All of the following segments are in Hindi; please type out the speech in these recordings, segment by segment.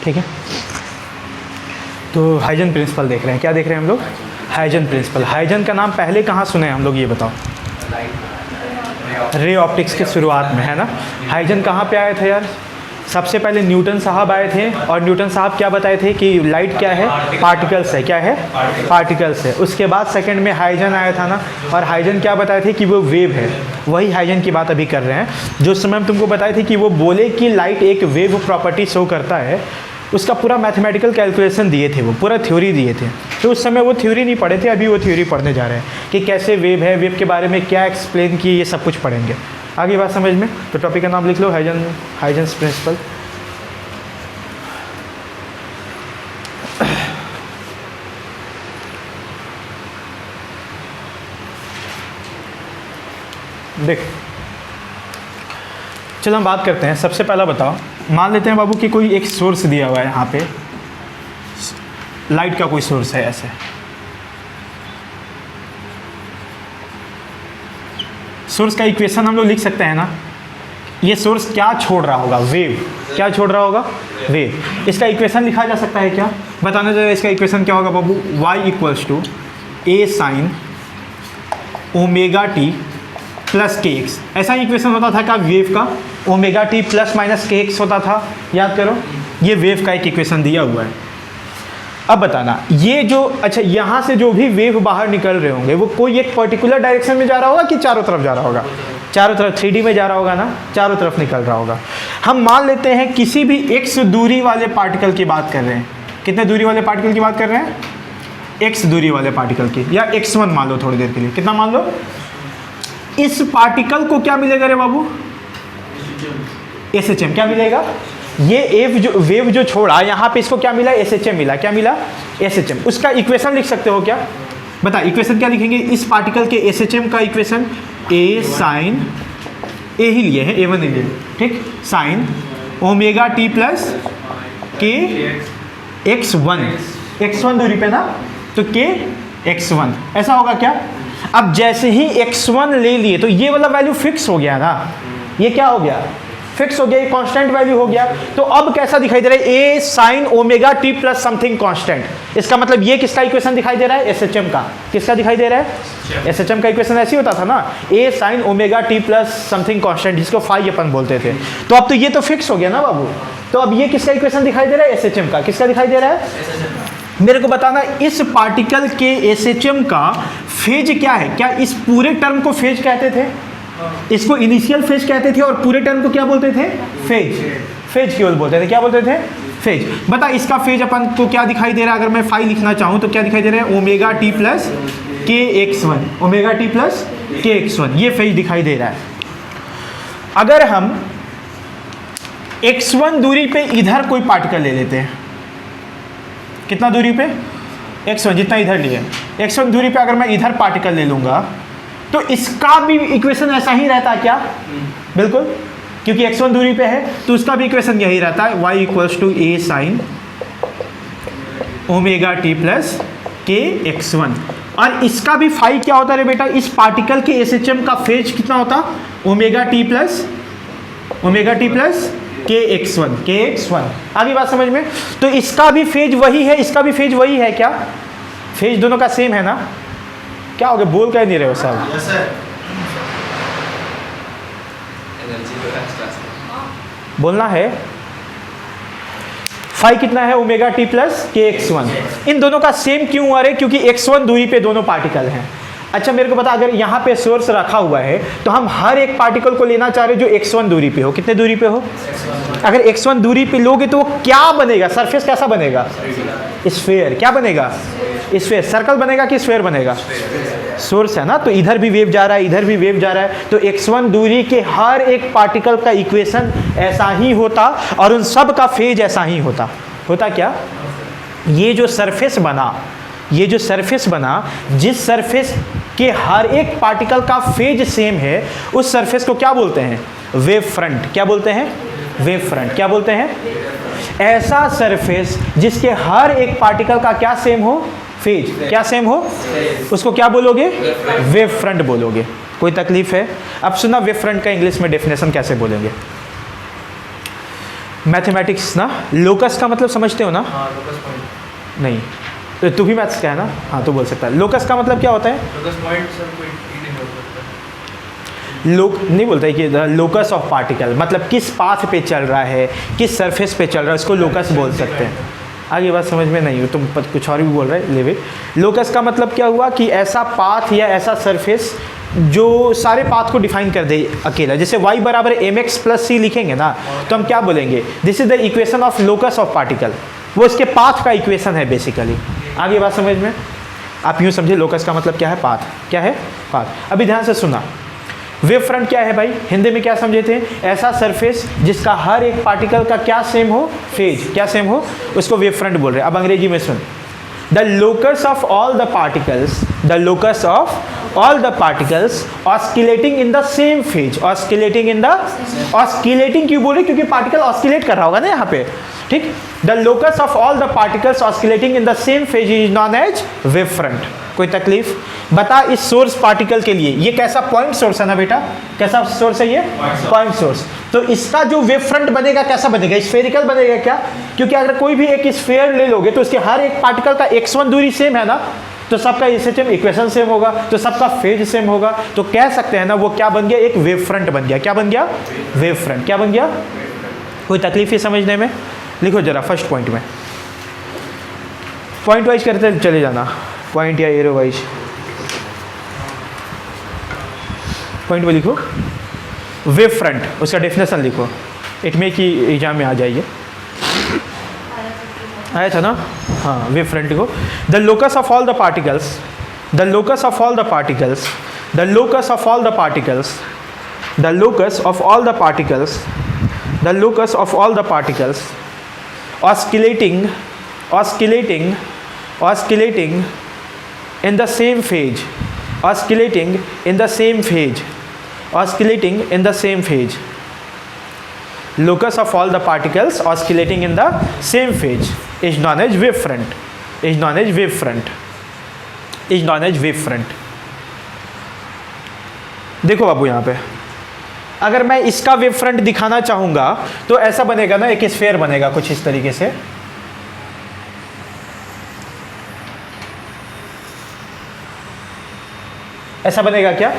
ठीक है। तो हाइजन प्रिंसिपल देख रहे हैं, क्या देख रहे हैं हम लोग? Huygens principal. हाइजन का नाम पहले कहाँ सुने हैं हम लोग, ये बताओ? रे ऑप्टिक्स के शुरुआत में, है ना। हाइजन कहाँ पे आए थे यार? सबसे पहले न्यूटन साहब आए थे, और न्यूटन साहब क्या बताए थे कि लाइट क्या है? पार्टिकल्स है। क्या है? पार्टिकल्स है। उसके बाद सेकंड में हाइजन आया था ना, और हाइजन क्या बताए थे कि वो वेव है। वही हाइजन की बात अभी कर रहे हैं। जो समय हम तुमको बताए थे कि वो बोले कि लाइट एक वेव प्रॉपर्टी शो करता है, उसका पूरा मैथमेटिकल कैलकुलेशन दिए थे, वो पूरा थ्योरी दिए थे। तो उस समय वो थ्योरी नहीं पढ़े थे, अभी वो थ्योरी पढ़ने जा रहे हैं कि कैसे वेव है, वेव के बारे में क्या एक्सप्लेन किए, ये सब कुछ पढ़ेंगे। आगे बात समझ में? तो टॉपिक का नाम लिख लो, हाइजन्स प्रिंसिपल। देख, चलो हम बात करते हैं। सबसे पहला बताओ, मान लेते हैं बाबू कि कोई एक सोर्स दिया हुआ है, यहाँ पे लाइट का कोई सोर्स है ऐसे। सोर्स का इक्वेशन हम लोग लिख सकते हैं ना। ये सोर्स क्या छोड़ रहा होगा? वेव। क्या छोड़ रहा होगा? वेव। इसका इक्वेशन लिखा जा सकता है क्या? बताना चाहिए इसका इक्वेशन क्या होगा बाबू? y = a sin omega T plus के एक्स। ऐसा इक्वेशन होता था क्या वेव का? ओमेगा टी प्लस माइनस के एक्स होता था, याद करो। ये वेव का एक इक्वेशन दिया हुआ है। अब बताना, ये जो, अच्छा, यहाँ से जो भी वेव बाहर निकल रहे होंगे वो कोई एक पर्टिकुलर डायरेक्शन में जा रहा होगा कि चारों तरफ जा रहा होगा? चारों तरफ। 3D में जा रहा होगा ना, चारों तरफ निकल रहा होगा। हम मान लेते हैं किसी भी x दूरी वाले पार्टिकल की बात कर रहे हैं। कितने दूरी वाले पार्टिकल की बात कर रहे हैं? x दूरी वाले पार्टिकल की, या x1 मान लो थोड़ी देर के लिए। कितना मान लो? इस पार्टिकल को क्या मिलेगा रे बाबू? SHM। क्या मिलेगा? ये वेव जो छोड़ा यहाँ पे, इसको क्या मिला? SHM मिला। क्या मिला? SHM। उसका इक्वेशन लिख सकते हो क्या? बता, इक्वेशन क्या लिखेंगे इस पार्टिकल के SHM का इक्वेशन? A sin, A ही लिए हैं, A1 ही लिए, ठीक, साइन ओमेगा टी प्लस के x1 दूरी पे ना, तो के x1 ऐसा होगा क्या? अब जैसे ही x1 ले लिए तो ये वाला वैल्यू फिक्स हो गया ना, ये क्या हो गया? फिक्स हो गया, ये कांस्टेंट वैल्यू हो गया। तो अब कैसा दिखाई दे रहा है? a sin omega T plus something constant. इसका मतलब ये किसका इक्वेशन दिखाई दे रहा है? SHM का। किसका दिखाई दे रहा है? SHM का इक्वेशन ऐसे ही होता था ना, a sin omega T plus something constant, जिसको फाई अपन बोलते थे। तो अब तो ये तो फिक्स हो गया ना बाबू। तो अब ये किसका इक्वेशन दिखाई दे रहा है? SHM का। किसका दिखाई दे रहा है? मेरे को बताना, इस पार्टिकल के SHM का फेज क्या है? क्या इस पूरे टर्म को फेज कहते थे? इसको इनिशियल फेज कहते थे, और पूरे टर्म को क्या बोलते थे? फेज। फेज केवल बोलते थे। क्या बोलते थे? फेज। बता, इसका फेज अपन को क्या दिखाई दे रहा है? अगर मैं फाई लिखना चाहूं तो क्या दिखाई दे रहा है? ओमेगा टी प्लस के x1। ओमेगा टी प्लस के x1, ये फेज दिखाई दे रहा है। अगर हम x1 दूरी पे इधर कोई पार्टिकल ले लेते हैं, कितना दूरी पे? x1, जितना इधर लिए, x1 दूरी पे अगर मैं इधर पार्टिकल ले लूंगा तो इसका भी इक्वेशन ऐसा ही रहता है क्या? बिल्कुल, क्योंकि x1 दूरी पे है तो उसका भी इक्वेशन यही रहता है, y = a sin omega T plus के x1। और इसका भी फाई क्या होता है बेटा? इस पार्टिकल के SHM का फेज कितना होता? ओमेगा टी प्लस के x1। आगे बात समझ में? तो इसका भी फेज वही है, इसका भी फेज वही है। क्या फेज दोनों का सेम है ना? क्या हो गया, बोल क्या नहीं रहे हो साहब? बोलना है। फाई कितना है? ओमेगा टी प्लस के x1। इन दोनों का सेम क्यों आ रहे? क्योंकि x1 दूरी पे दोनों पार्टिकल हैं। अच्छा, मेरे को बता, अगर यहाँ पे सोर्स रखा हुआ है तो हम हर एक पार्टिकल को लेना चाह रहे जो x1 दूरी पे हो। कितने दूरी पे हो? अगर x1 दूरी पे लोगे तो वो क्या बनेगा? सरफेस कैसा बनेगा? स्फीयर। क्या बनेगा? स्फीयर। सर्कल बनेगा कि स्फीयर बनेगा? सोर्स है ना, तो इधर भी वेव जा रहा है, इधर भी वेव जा रहा है, तो x1 दूरी के हर एक पार्टिकल का इक्वेशन ऐसा ही होता, और उन सब का फेज ऐसा ही होता। क्या? ये जो सरफेस बना, जिस सरफेस के हर एक पार्टिकल का फेज सेम है, उस सरफेस को क्या बोलते हैं? Wave front. क्या बोलते हैं? Wave front. क्या बोलते हैं? ऐसा सरफेस जिसके हर एक पार्टिकल का क्या सेम हो? फेज। क्या सेम हो? उसको क्या बोलोगे? वेव फ्रंट बोलोगे। कोई तकलीफ है? अब सुना, वेव फ्रंट का इंग्लिश में डेफिनेशन कैसे बोलेंगे? मैथमेटिक्स ना, लोकस का मतलब समझते हो ना? हाँ, लोकस पॉइंट। नहीं, तो तू भी मैथ्स का है ना? हाँ, तो बोल सकता है। लोकस का मतलब क्या होता है? लोकस पॉइंट सर कोई ठीक नहीं हो सकता। लोक नहीं बोलता है कि द लोकस ऑफ पार्टिकल, मतलब किस पाथ पे चल रहा है, किस सरफेस पे चल रहा है, उसको लोकस बोल सकते हैं। आगे बात समझ में नहीं हो, तुम कुछ और भी बोल रहे हैं, लेवे। लोकस का मतलब क्या हुआ कि ऐसा पाथ या ऐसा सरफेस जो सारे पाथ को डिफाइन कर दे अकेला। जैसे y बराबर mx प्लस सी लिखेंगे ना, तो हम क्या बोलेंगे? This is the equation of locus of particle. वो इसके पाथ का इक्वेशन है बेसिकली। आगे बात समझ में? आप यूँ समझे, लोकस का मतलब क्या है? पाथ। क्या है? पाथ। अभी ध्यान से सुना, वेव फ्रंट क्या है भाई? हिंदी में क्या समझे थे? ऐसा सरफेस जिसका हर एक पार्टिकल का क्या सेम हो? फेज। क्या सेम हो? उसको वेव फ्रंट बोल रहे हैं। अब अंग्रेजी में सुन, the locus of all the particles, the locus of all the particles oscillating in the same phase. Oscillating in the, oscillating क्यों बोल रहे? क्योंकि पार्टिकल ऑस्किलेट कर रहा होगा ना यहाँ पे, ठीक? The locus of all the particles oscillating in the same phase is known as wave front. कोई तकलीफ? बता, इस सोर्स पार्टिकल के लिए ये कैसा पॉइंट सोर्स है ना बेटा? कैसा सोर्स है ये? Point source. तो इसका जो वेव फ्रंट बनेगा कैसा बनेगा? स्फेरिकल बनेगा। क्या? क्योंकि अगर कोई भी एक स्फेयर ले लोगे तो उसके हर एक पार्टिकल का x1 दूरी सेम है ना, तो सबका SHM इक्वेशन सेम होगा, तो सबका फेज सेम होगा। तो कह सकते हैं ना, वो क्या बन गया? एक वेव फ्रंट बन गया। क्या बन गया? Wave front. क्या बन गया? कोई तकलीफ है समझने में? लिखो जरा फर्स्ट पॉइंट में, पॉइंट वाइज करते चले जाना, पॉइंट या एरो वाइज। पॉइंट में लिखो वेव फ्रंट, उसका डेफिनेशन लिखो, इट में कि एग्जाम में आ जाइए। आया था ना? हाँ, वेव फ्रंट लिखो। The locus of all the particles, the locus of all the particles, the locus of all the particles, the locus of all the particles, the locus of all the particles oscillating in the same phase, oscillating in the same phase, oscillating in the same phase, locus of all the particles oscillating in the same phase is known as wave front, is known as wave front, is known as wave front। देखो बाबू, यहाँ पे अगर मैं इसका वेव फ्रंट दिखाना चाहूंगा तो ऐसा बनेगा ना, एक स्फेयर बनेगा कुछ इस तरीके से। ऐसा बनेगा क्या?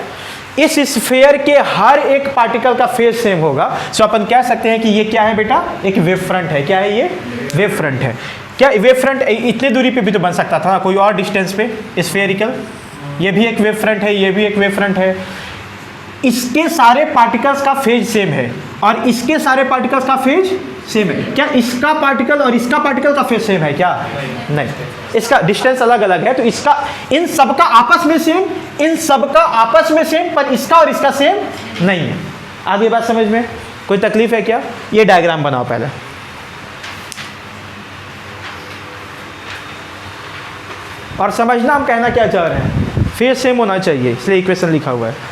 इस स्फेयर के हर एक पार्टिकल का फेज सेम होगा। सो अपन कह सकते हैं कि ये क्या है बेटा? एक वेव फ्रंट है। क्या है ये? वेव फ्रंट है। क्या वेव फ्रंट इतने दूरी पे भी तो बन सकता था ना, कोई और डिस्टेंस पे स्फेरिकल। ये भी एक वेव फ्रंट है, ये भी एक वेव फ्रंट है। इसके सारे पार्टिकल्स का फेज सेम है और इसके सारे पार्टिकल्स का फेज सेम है। क्या इसका पार्टिकल और इसका पार्टिकल का फेज सेम है? क्या नहीं, इसका डिस्टेंस अलग अलग है। तो इसका, इन सबका आपस में सेम, इन सबका आपस में सेम, पर इसका और इसका सेम नहीं है। आगे बात समझ में? कोई तकलीफ है क्या? ये डायग्राम बनाओ पहले। और समझना हम कहना क्या चाह रहे हैं। फेज सेम होना चाहिए, इसलिए इक्वेशन लिखा हुआ है।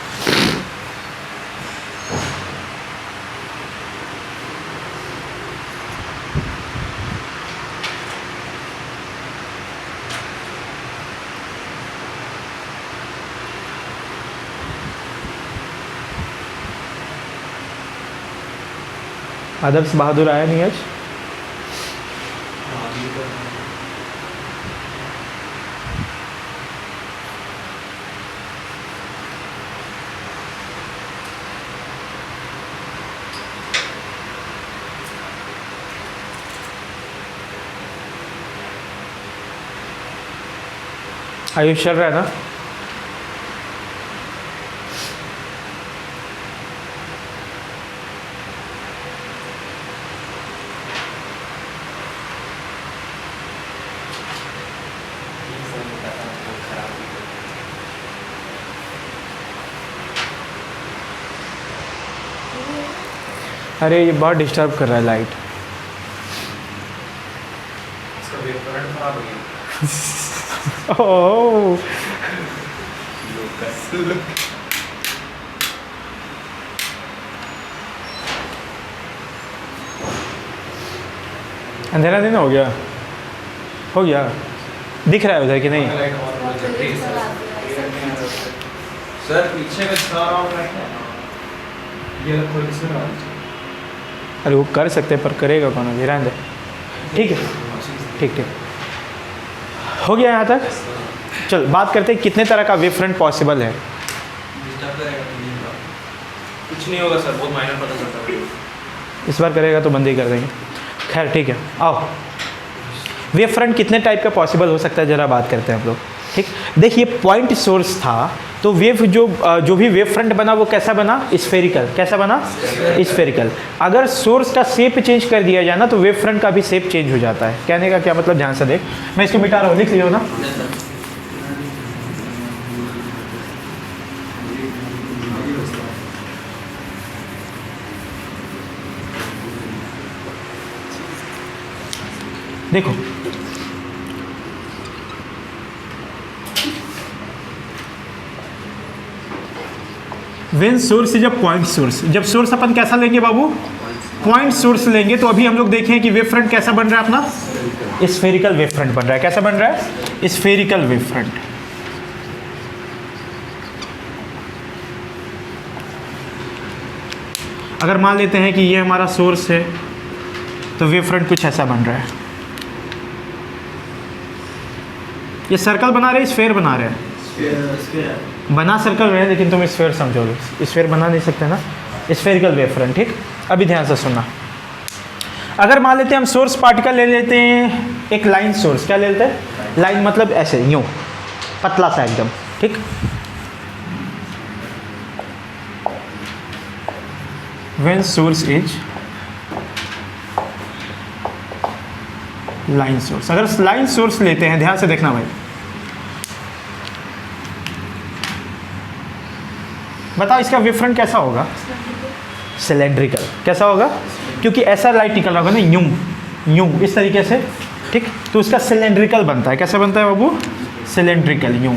आदर्श बहादुर आया नहीं आज? आयुष चल रहा है ना? अरे ये बहुत डिस्टर्ब कर रहा है लाइट। इसका वेव फ्रंट खराब हो गया। ओह, अंधेरा दिन हो गया? हो गया? दिख रहा है उधर कि नहीं? सर पीछे में सारा ये रखो, इसमें अरे वो कर सकते हैं पर करेगा कौन, अभी रहने दे। ठीक है, ठीक ठीक, हो गया यहाँ तक। चल बात करते हैं कितने तरह का वेव फ्रंट पॉसिबल है। कुछ नहीं होगा सर, बहुत माइनर पता चलता है। इस बार करेगा तो बंद ही कर देंगे। खैर ठीक है, आओ वेव फ्रंट कितने टाइप का पॉसिबल हो सकता है ज़रा बात करते हैं हम लोग। ठीक, देखिए पॉइंट सोर्स था तो वेव जो भी वेव फ्रंट बना वो कैसा बना, स्फेरिकल। कैसा बना, स्फेरिकल। अगर सोर्स का शेप चेंज कर दिया जाए ना तो वेव फ्रंट का भी शेप चेंज हो जाता है। कहने का क्या मतलब, ध्यान से देख, मैं इसको मिटा रहा हूँ, लिख लियो ना। देखो when source is a point source, जब सोर्स अपन कैसा लेंगे बाबू, पॉइंट सोर्स लेंगे, तो अभी हम लोग देखें कि वेव फ्रंट कैसा बन रहा है अपना, स्फेरिकल वेव फ्रंट बन रहा है। कैसा बन रहा है, स्फेरिकल वेव फ्रंट। अगर मान लेते हैं कि ये हमारा सोर्स है तो वेव फ्रंट कुछ ऐसा बन रहा है। ये सर्कल बना रहे हैं, स्फेयर बना रहे हैं, बना सर्कल रहे हैं लेकिन तुम स्फेयर समझोगे, स्फेयर बना नहीं सकते ना, स्फेरिकल वेव फ्रंट। ठीक, अभी ध्यान से सुनना। अगर मान लेते हैं हम सोर्स पार्टिकल ले लेते हैं, एक लाइन सोर्स, क्या ले लेते हैं, लाइन मतलब ऐसे यूं पतला सा एकदम। ठीक, when source is line source, अगर लाइन सोर्स लेते हैं, ध्यान से देखना भाई, बताओ इसका वेव फ्रंट कैसा होगा, सिलेंड्रिकल। कैसा होगा, क्योंकि ऐसा लाइट निकल रहा होगा ना, यूं यूं इस तरीके से। ठीक, तो उसका सिलेंड्रिकल बनता है। कैसा बनता है बाबू, सिलेंड्रिकल, यूं।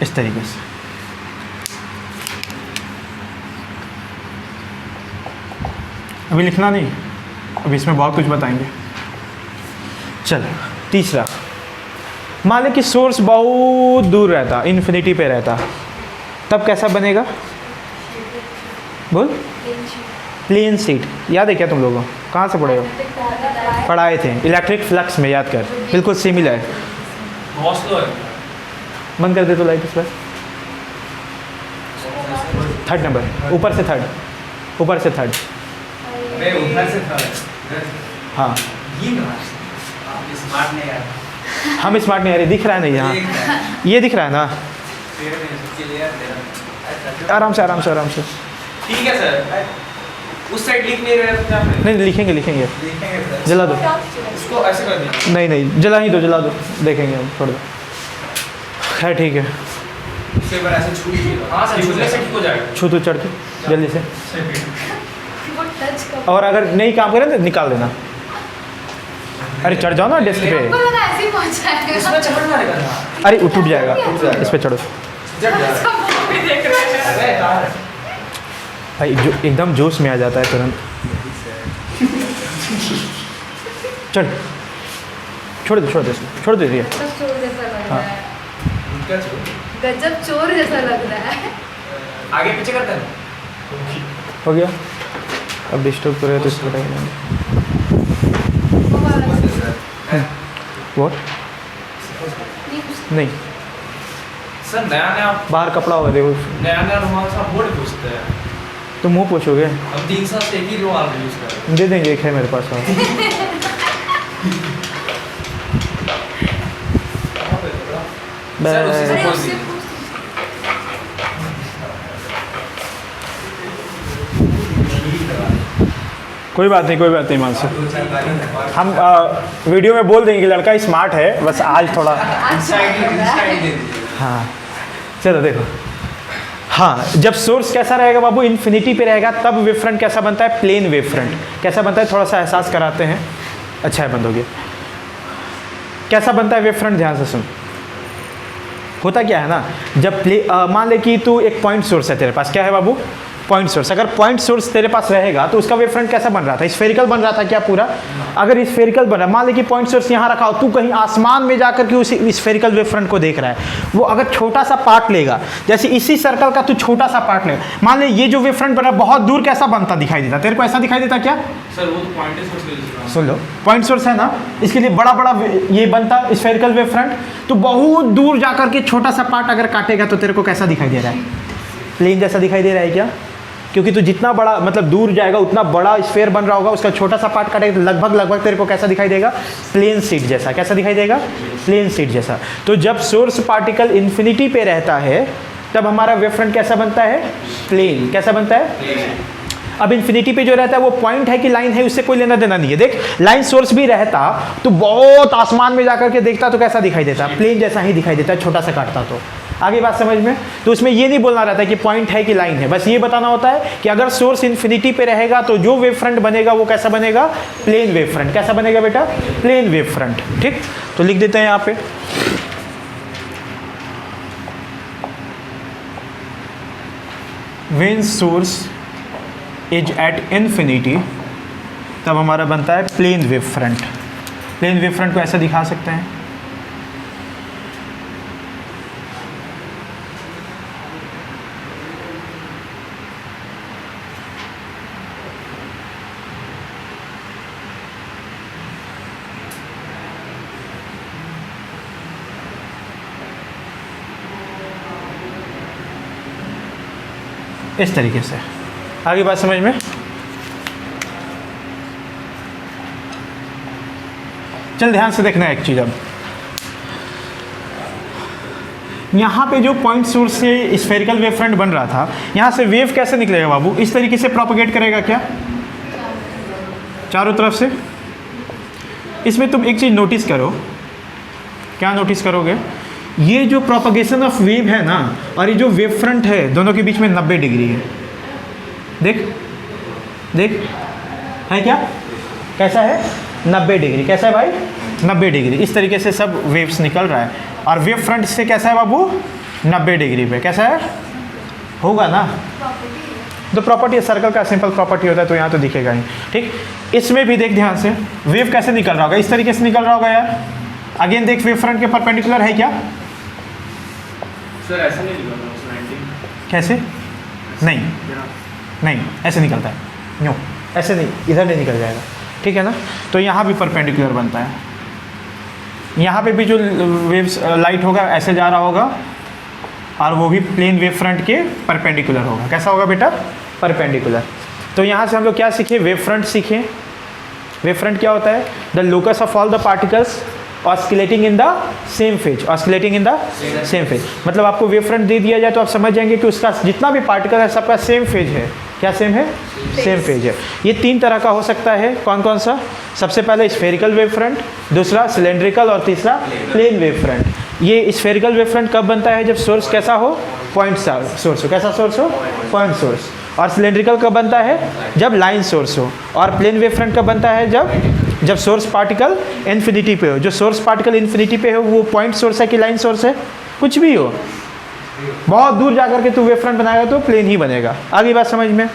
इस तरीके से। अभी लिखना नहीं, अभी इसमें बहुत कुछ बताएंगे। चल तीसरा, मान ले कि सोर्स बहुत दूर रहता, इन्फिनिटी पे रहता, तब कैसा बनेगा, बोल। प्लेन शीट, याद है क्या तुम लोगों को, कहाँ से पढ़े हो, पढ़ाए थे इलेक्ट्रिक फ्लक्स में, याद कर, बिल्कुल सिमिलर। बहुत स्लो है। बंद कर दे तो लाइट इस पर। थर्ड नंबर, ऊपर से थर्ड, ऊपर से थर्ड। अबे उधर से था। हाँ ये कहाँ से? आप स्मार्ट नहीं यार। हम स्मार्ट नहीं आ रहे, दिख रहा है नहीं यहाँ, ये दिख रहा है ना। आराम से आराम से आराम से। ठीक है सर, उस साइड लिख नहीं रहे थे आपने? नहीं लिखेंगे लिखेंगे, लिखेंगे सर। जला दो। इसको ऐसे कर दें। नहीं नहीं जला ही दो, जला दो, देखेंगे हम, छोड़ दो। खैर ठीक है, इसके ऊपर ऐसे छू लीजिए। हाँ सर, छूने से ठीक हो जाएगा। छू तो चढ़ के जल्दी से, और अगर नहीं काम करे तो निकाल देना। अरे चढ़ जाओ ना डेस्क पे। इसमें चढ़ मारेगा ना। अरे टूट जाएगा, इस पे चढ़ो भाई, जो एकदम जोश में आ जाता है तुरंत। चल छोड़ दो छोड़ दो छोड़ दो ये। हाँ गजब चोर जैसा लग रहा है। आगे पीछे करते हैं। हो गया, अब डिस्टर्ब करे तो इसको बताइए। व्हाट, नहीं सर नया नया बाहर कपड़ा होगा, देखो नया रुमाल से आप बोर्ड पूछते हैं। तो मुँह पूछोगे, हम 3 साल से एक ही रुमाल यूज़ कर रहे हैं। दे देंगे, एक है मेरे पास। सर उसी से बस। बोल दीजिए। कोई बात नहीं, कोई बात नहीं मानसू, हम वीडियो में बोल देंगे कि लड़का स्मार्ट है, बस आज थोड़ा। हाँ चलो देखो, हाँ जब सोर्स कैसा रहेगा बाबू, इन्फिनिटी पे रहेगा, तब वेव फ्रंट कैसा बनता है, प्लेन वेव फ्रंट। कैसा बनता है, थोड़ा सा एहसास कराते हैं। अच्छा है, बंद हो गया। कैसा बनता है वेव फ्रंट, ध्यान से सुन। होता क्या है ना, जब मान ले कि तू एक पॉइंट सोर्स है तेरे पास, क्या है बाबू, पॉइंट सोर्स। अगर पॉइंट सोर्स तेरे पास रहेगा तो उसका वेव फ्रंट कैसा बन रहा था, स्फेरिकल बन रहा था क्या पूरा? अगर स्फेरिकल बन रहा है, मान ले कि पॉइंट सोर्स यहाँ रखा हो, तू कहीं आसमान में जाकर के उसी स्फेरिकल वेव फ्रंट को देख रहा है, वो अगर छोटा सा पार्ट लेगा, जैसे इसी सर्कल का तू छोटा सा पार्ट लेगा, मान ले ये जो वेव फ्रंट बना बहुत दूर कैसा बनता दिखाई देता, तेरे को ऐसा दिखाई देता क्या? सर वो तो पॉइंट सोर्स ले लीजिए। सुन लो, पॉइंट सोर्स है ना, इसके लिए बड़ा बड़ा ये बनता स्फेरिकल वेव फ्रंट, तो बहुत दूर जाकर के छोटा सा पार्ट अगर काटेगा तो तेरे को कैसा दिखाई दे रहा है? प्लेन जैसा दिखाई दे रहा है क्या? क्योंकि तू जितना बड़ा मतलब दूर जाएगा उतना बड़ा स्फेयर बन रहा होगा, उसका छोटा सा पार्ट काटेगा तो लगभग तेरे को कैसा दिखाई देगा? प्लेन शीट जैसा। कैसा दिखाई देगा? प्लेन शीट जैसा। तो जब सोर्स पार्टिकल इन्फिनिटी पे रहता है तब हमारा वेव फ्रंट कैसा बनता है? प्लेन। कैसा बनता है? अब इन्फिनिटी पे जो रहता है वो पॉइंट है कि लाइन है, उससे कोई लेना देना नहीं है। देख, लाइन सोर्स भी रहता तो बहुत आसमान में जाकर के देखता तो कैसा दिखाई देता? प्लेन जैसा ही दिखाई देता, छोटा सा काटता। तो आगे बात समझ में? तो उसमें ये नहीं बोलना रहता है कि पॉइंट है कि लाइन है, बस ये बताना होता है कि अगर सोर्स इन्फिनिटी पे रहेगा तो जो वेव फ्रंट बनेगा वो कैसा बनेगा? Plane wave front. कैसा बनेगा बेटा? Plane wave front. ठीक, तो लिख देते हैं यहाँ पे, when source is at infinity, तब हमारा बनता है plane wave front. Plane wave front को ऐसा दिखा सकते हैं, इस तरीके से। आगे बात समझ में? चल ध्यान से देखना एक चीज। अब यहाँ पे जो पॉइंट सोर्स से स्फेरिकल वेव फ्रंट बन रहा था, यहाँ से वेव कैसे निकलेगा बाबू? इस तरीके से प्रोपगेट करेगा क्या? चारों तरफ से। इसमें तुम एक चीज नोटिस करो। क्या नोटिस करोगे? ये जो प्रोपगेशन ऑफ वेव है ना, और ये जो वेव फ्रंट है, दोनों के बीच में 90 डिग्री है। देख देख, है क्या? कैसा है? 90 डिग्री। कैसा है भाई? 90 डिग्री। इस तरीके से सब वेव्स निकल रहा है। और वेव फ्रंट से कैसा है बाबू? 90 डिग्री पे। कैसा है? होगा ना? तो प्रॉपर्टी सर्कल का सिंपल प्रॉपर्टी होता है, तो यहाँ तो दिखेगा ही। ठीक, इसमें भी देख ध्यान से, वेव कैसे निकल रहा होगा? इस तरीके से निकल रहा होगा यार। अगेन देख, वेव फ्रंट के परपेंडिकुलर है क्या? सर ऐसा नहीं निकल रहा। कैसे? नहीं नहीं, ऐसे निकलता है। नो, ऐसे नहीं, इधर नहीं निकल जाएगा। ठीक है ना? तो यहाँ भी परपेंडिकुलर बनता है। यहाँ पे भी जो वेव्स लाइट होगा ऐसे जा रहा होगा, और वो भी प्लेन वेव फ्रंट के परपेंडिकुलर होगा। कैसा होगा बेटा? परपेंडिकुलर। तो यहाँ से हम लोग क्या सीखे? वेव फ्रंट सीखे। वेव फ्रंट क्या होता है? The locus of all the particles oscillating in the same phase. Oscillating in the same phase मतलब आपको वेव फ्रंट दे दिया जाए तो आप समझ जाएंगे कि उसका जितना भी पार्टिकल है सबका सेम फेज है। क्या सेम है? सेम फेज है। ये 3 तरह का हो सकता है। कौन कौन सा? सबसे पहले स्फेरिकल वेव फ्रंट, दूसरा सिलेंड्रिकल, और तीसरा प्लेन वेव फ्रंट। ये स्फेरिकल वेव फ्रंट कब बनता है? जब सोर्स कैसा हो? पॉइंट सोर्स हो। कैसा सोर्स हो? Point source. और सिलेंड्रिकल कब बनता है? जब लाइन सोर्स हो। और प्लेन वेव फ्रंट कब बनता है? जब सोर्स पार्टिकल इन्फिनिटी पे हो। जो सोर्स पार्टिकल इन्फिनिटी पे हो वो पॉइंट सोर्स है कि लाइन सोर्स है? कुछ भी हो, बहुत दूर जाकर के तू वेव फ्रंट बनाएगा तो प्लेन ही बनेगा। आगे बात समझ में?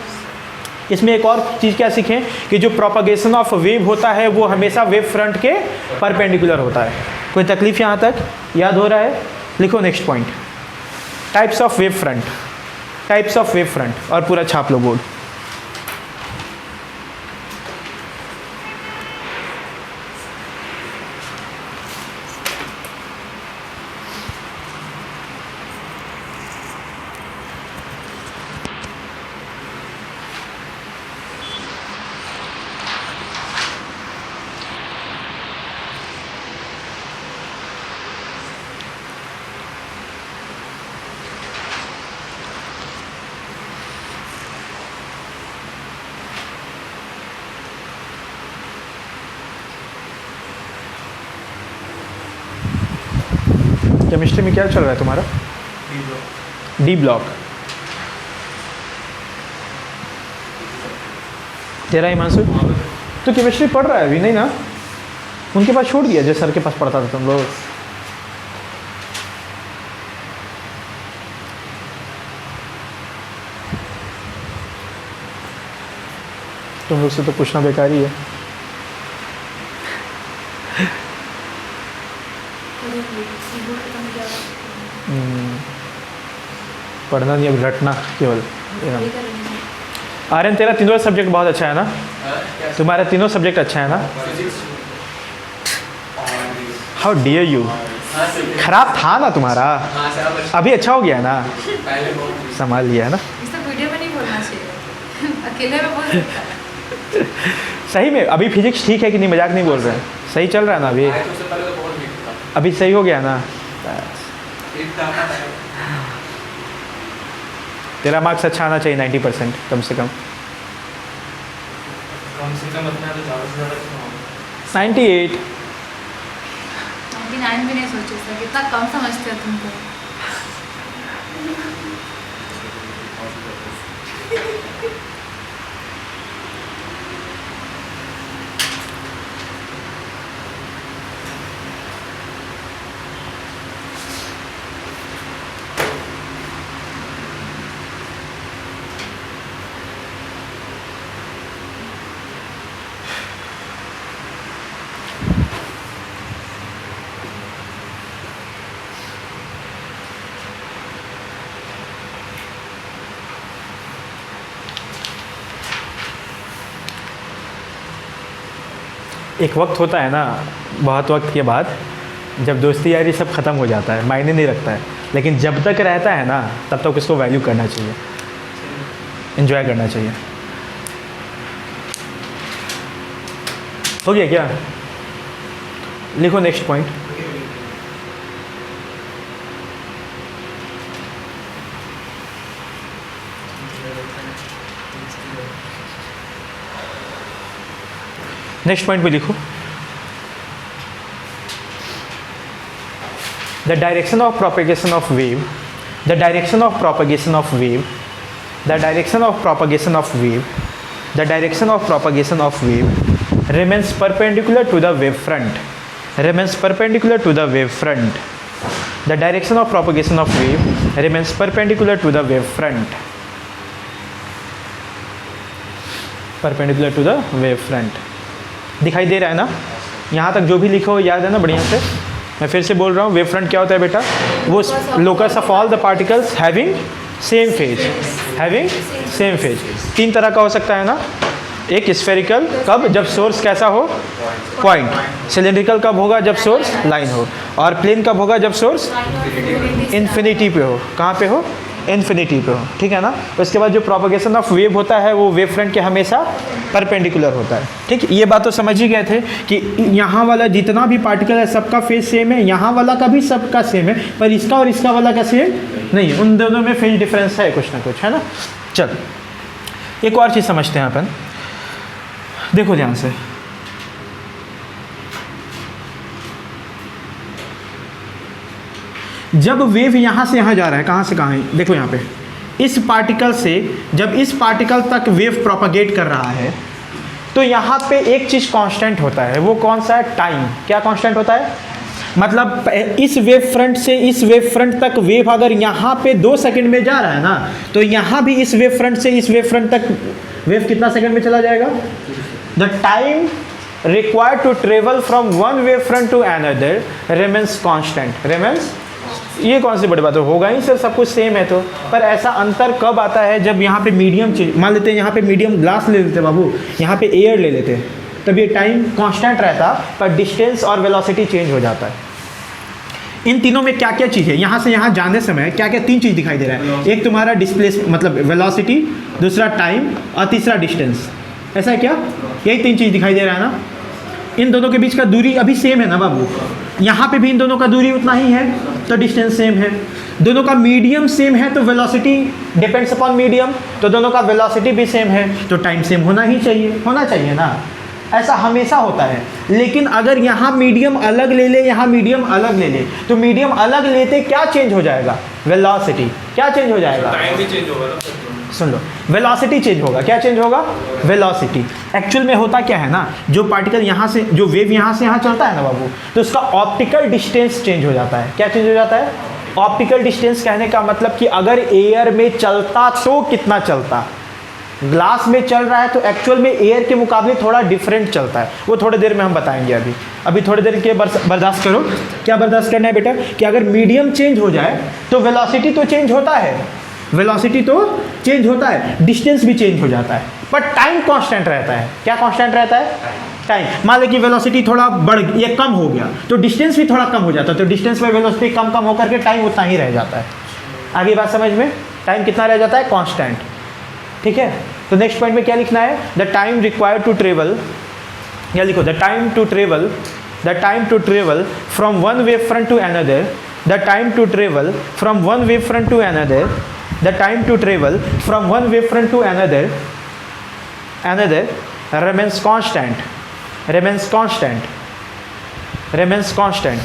इसमें एक और चीज़ क्या सीखें कि जो प्रोपगेशन ऑफ वेव होता है वो हमेशा वेव फ्रंट के परपेंडिकुलर होता है। कोई तकलीफ यहाँ तक याद हो रहा है? लिखो next point, types of wave front. Types of wave front, और पूरा छाप लो बोर्ड। केमिस्ट्री में क्या चल रहा है तुम्हारा? D block. तेरा हिमांशु तो केमिस्ट्री पढ़ रहा है अभी? नहीं ना, उनके पास छोड़ दिया जो सर के पास पढ़ता था तुम लोग। तुम लोग से तो पूछना बेकार ही है। पढ़ना नहीं, अब रटना केवल। आर्यन तेरा तीनों सब्जेक्ट बहुत अच्छा है ना? तुम्हारा तीनों सब्जेक्ट अच्छा है ना? How dear you. खराब था ना तुम्हारा, अभी अच्छा हो गया ना? संभाल लिया है ना? वीडियो में नहीं बोलना चाहिए, अकेले में बोल सकता है। सही में अभी फिजिक्स ठीक है कि नहीं? मजाक नहीं बोल रहे हैं, सही चल रहा है ना अभी? अभी सही हो गया ना? तेरा मार्क्स अच्छा आना चाहिए, 90% कम से कम। अपना तो ज़्यादा से ज़्यादा 98। 99 भी नहीं सोचे सर, कितना कम समझते हो तुमको। एक वक्त होता है ना, बहुत वक्त के बाद, जब दोस्ती यारी सब ख़त्म हो जाता है, मायने नहीं रखता है, लेकिन जब तक रहता है ना तब तक उसको वैल्यू करना चाहिए, एंजॉय करना चाहिए। हो गया क्या? लिखो नेक्स्ट पॉइंट। नेक्स्ट पॉइंट पे लिखो, the direction of propagation of wave, the direction of propagation of wave, the direction of propagation of wave, the direction of propagation of wave remains perpendicular to the wave front, remains perpendicular to the wave front, the direction of propagation of wave remains perpendicular to the wave front, perpendicular to the wave front। दिखाई दे रहा है ना? यहाँ तक जो भी लिखो हो याद है ना बढ़िया से? मैं फिर से बोल रहा हूँ, वेव फ्रंट क्या होता है बेटा? वो locus of all the particles having same phase, having same phase. तीन तरह का हो सकता है ना? एक स्फेरिकल, कब? जब सोर्स कैसा हो? पॉइंट। सिलेंड्रिकल कब होगा? जब सोर्स लाइन हो। और प्लेन कब होगा? जब सोर्स इन्फिनिटी पे हो। कहाँ पे हो? इन्फिनिटी पे हो, ठीक है ना? उसके बाद जो प्रोपगेशन ऑफ वेव होता है वो वेव फ्रंट के हमेशा परपेंडिकुलर होता है, ठीक? ये बात तो समझ ही गए थे कि यहाँ वाला जितना भी पार्टिकल है सबका फेज सेम है, यहाँ वाला का भी सबका सेम है, पर इसका और इसका वाला का सेम नहीं, उन दोनों में फेज डिफरेंस है कुछ ना कुछ, है ना? चल एक और चीज़ समझते हैं अपन, देखो ध्यान से। जब वेव यहाँ से यहाँ जा रहा है, कहाँ से कहाँ है? देखो यहाँ पे, इस पार्टिकल से जब इस पार्टिकल तक वेव प्रोपगेट कर रहा है तो यहाँ पे एक चीज़ कांस्टेंट होता है, वो कौन सा है? टाइम। क्या कांस्टेंट होता है? मतलब इस वेव फ्रंट से इस वेव फ्रंट तक वेव अगर यहाँ पे 2 सेकंड में जा रहा है ना, तो यहाँ भी इस वेव फ्रंट से इस वेव फ्रंट तक वेव कितना सेकंड में चला जाएगा? The time required to travel from one wave front to another remains constant, remains। ये कौन सी बड़ी बात है? होगा ही सर, सब कुछ सेम है तो। पर ऐसा अंतर कब आता है? जब यहाँ पे मीडियम चेंज, मान लेते हैं यहाँ पे मीडियम ग्लास ले लेते बाबू, यहाँ पे एयर ले लेते, तब ये टाइम कांस्टेंट रहता, पर डिस्टेंस और वेलोसिटी चेंज हो जाता है। इन तीनों में क्या क्या चीज़ है? यहाँ से यहाँ जाने समय क्या क्या 3 चीज़ दिखाई दे रहा है? एक तुम्हारा डिस्प्लेस मतलब वेलोसिटी, दूसरा टाइम और तीसरा डिस्टेंस। ऐसा है क्या? यही 3 चीज़ दिखाई दे रहा है ना? इन दोनों के बीच का दूरी अभी सेम है ना बाबू? यहाँ पे भी इन दोनों का दूरी उतना ही है, तो डिस्टेंस सेम है। दोनों का मीडियम सेम है तो वेलोसिटी डिपेंड्स अपॉन मीडियम, तो दोनों का वेलोसिटी भी सेम है तो टाइम सेम होना ही चाहिए, होना चाहिए ना? ऐसा हमेशा होता है। लेकिन अगर यहाँ मीडियम अलग ले ले, यहाँ मीडियम अलग ले ले, तो मीडियम अलग लेते क्या चेंज हो जाएगा? वेलोसिटी। क्या चेंज हो जाएगा? टाइम भी चेंज होगा ना? सुन लो, वेलोसिटी चेंज होगा। क्या चेंज होगा? वेलोसिटी। एक्चुअल में होता क्या है ना, जो पार्टिकल यहाँ से, जो वेव यहाँ से यहाँ चलता है ना बाबू, तो उसका ऑप्टिकल डिस्टेंस चेंज हो जाता है। क्या चेंज हो जाता है? ऑप्टिकल डिस्टेंस कहने का मतलब कि अगर एयर में चलता तो कितना चलता, ग्लास में चल रहा है तो एक्चुअल में एयर के मुकाबले थोड़ा डिफरेंट चलता है, वो थोड़ी देर में हम बताएंगे। अभी थोड़ी देर के बर्दाश्त करो। क्या बर्दाश्त करना है बेटा कि अगर मीडियम चेंज हो जाए तो वेलोसिटी तो चेंज होता है, वेलोसिटी तो चेंज होता है, डिस्टेंस भी चेंज हो जाता है, पर टाइम कांस्टेंट रहता है। क्या कांस्टेंट रहता है? टाइम। मान लो कि वेलोसिटी थोड़ा बढ़ ये कम हो गया तो डिस्टेंस भी थोड़ा कम हो जाता है, तो डिस्टेंस में वेलोसिटी कम कम होकर के टाइम उतना ही रह जाता है। आगे बात समझ में? टाइम कितना रह जाता है? कांस्टेंट। ठीक है, तो नेक्स्ट पॉइंट में क्या लिखना है? The time required to travel, या लिखो the time to travel from one wave front to another, the time to travel from one wave front to another, the time to travel from one wave front to another remains constant, remains constant, remains constant.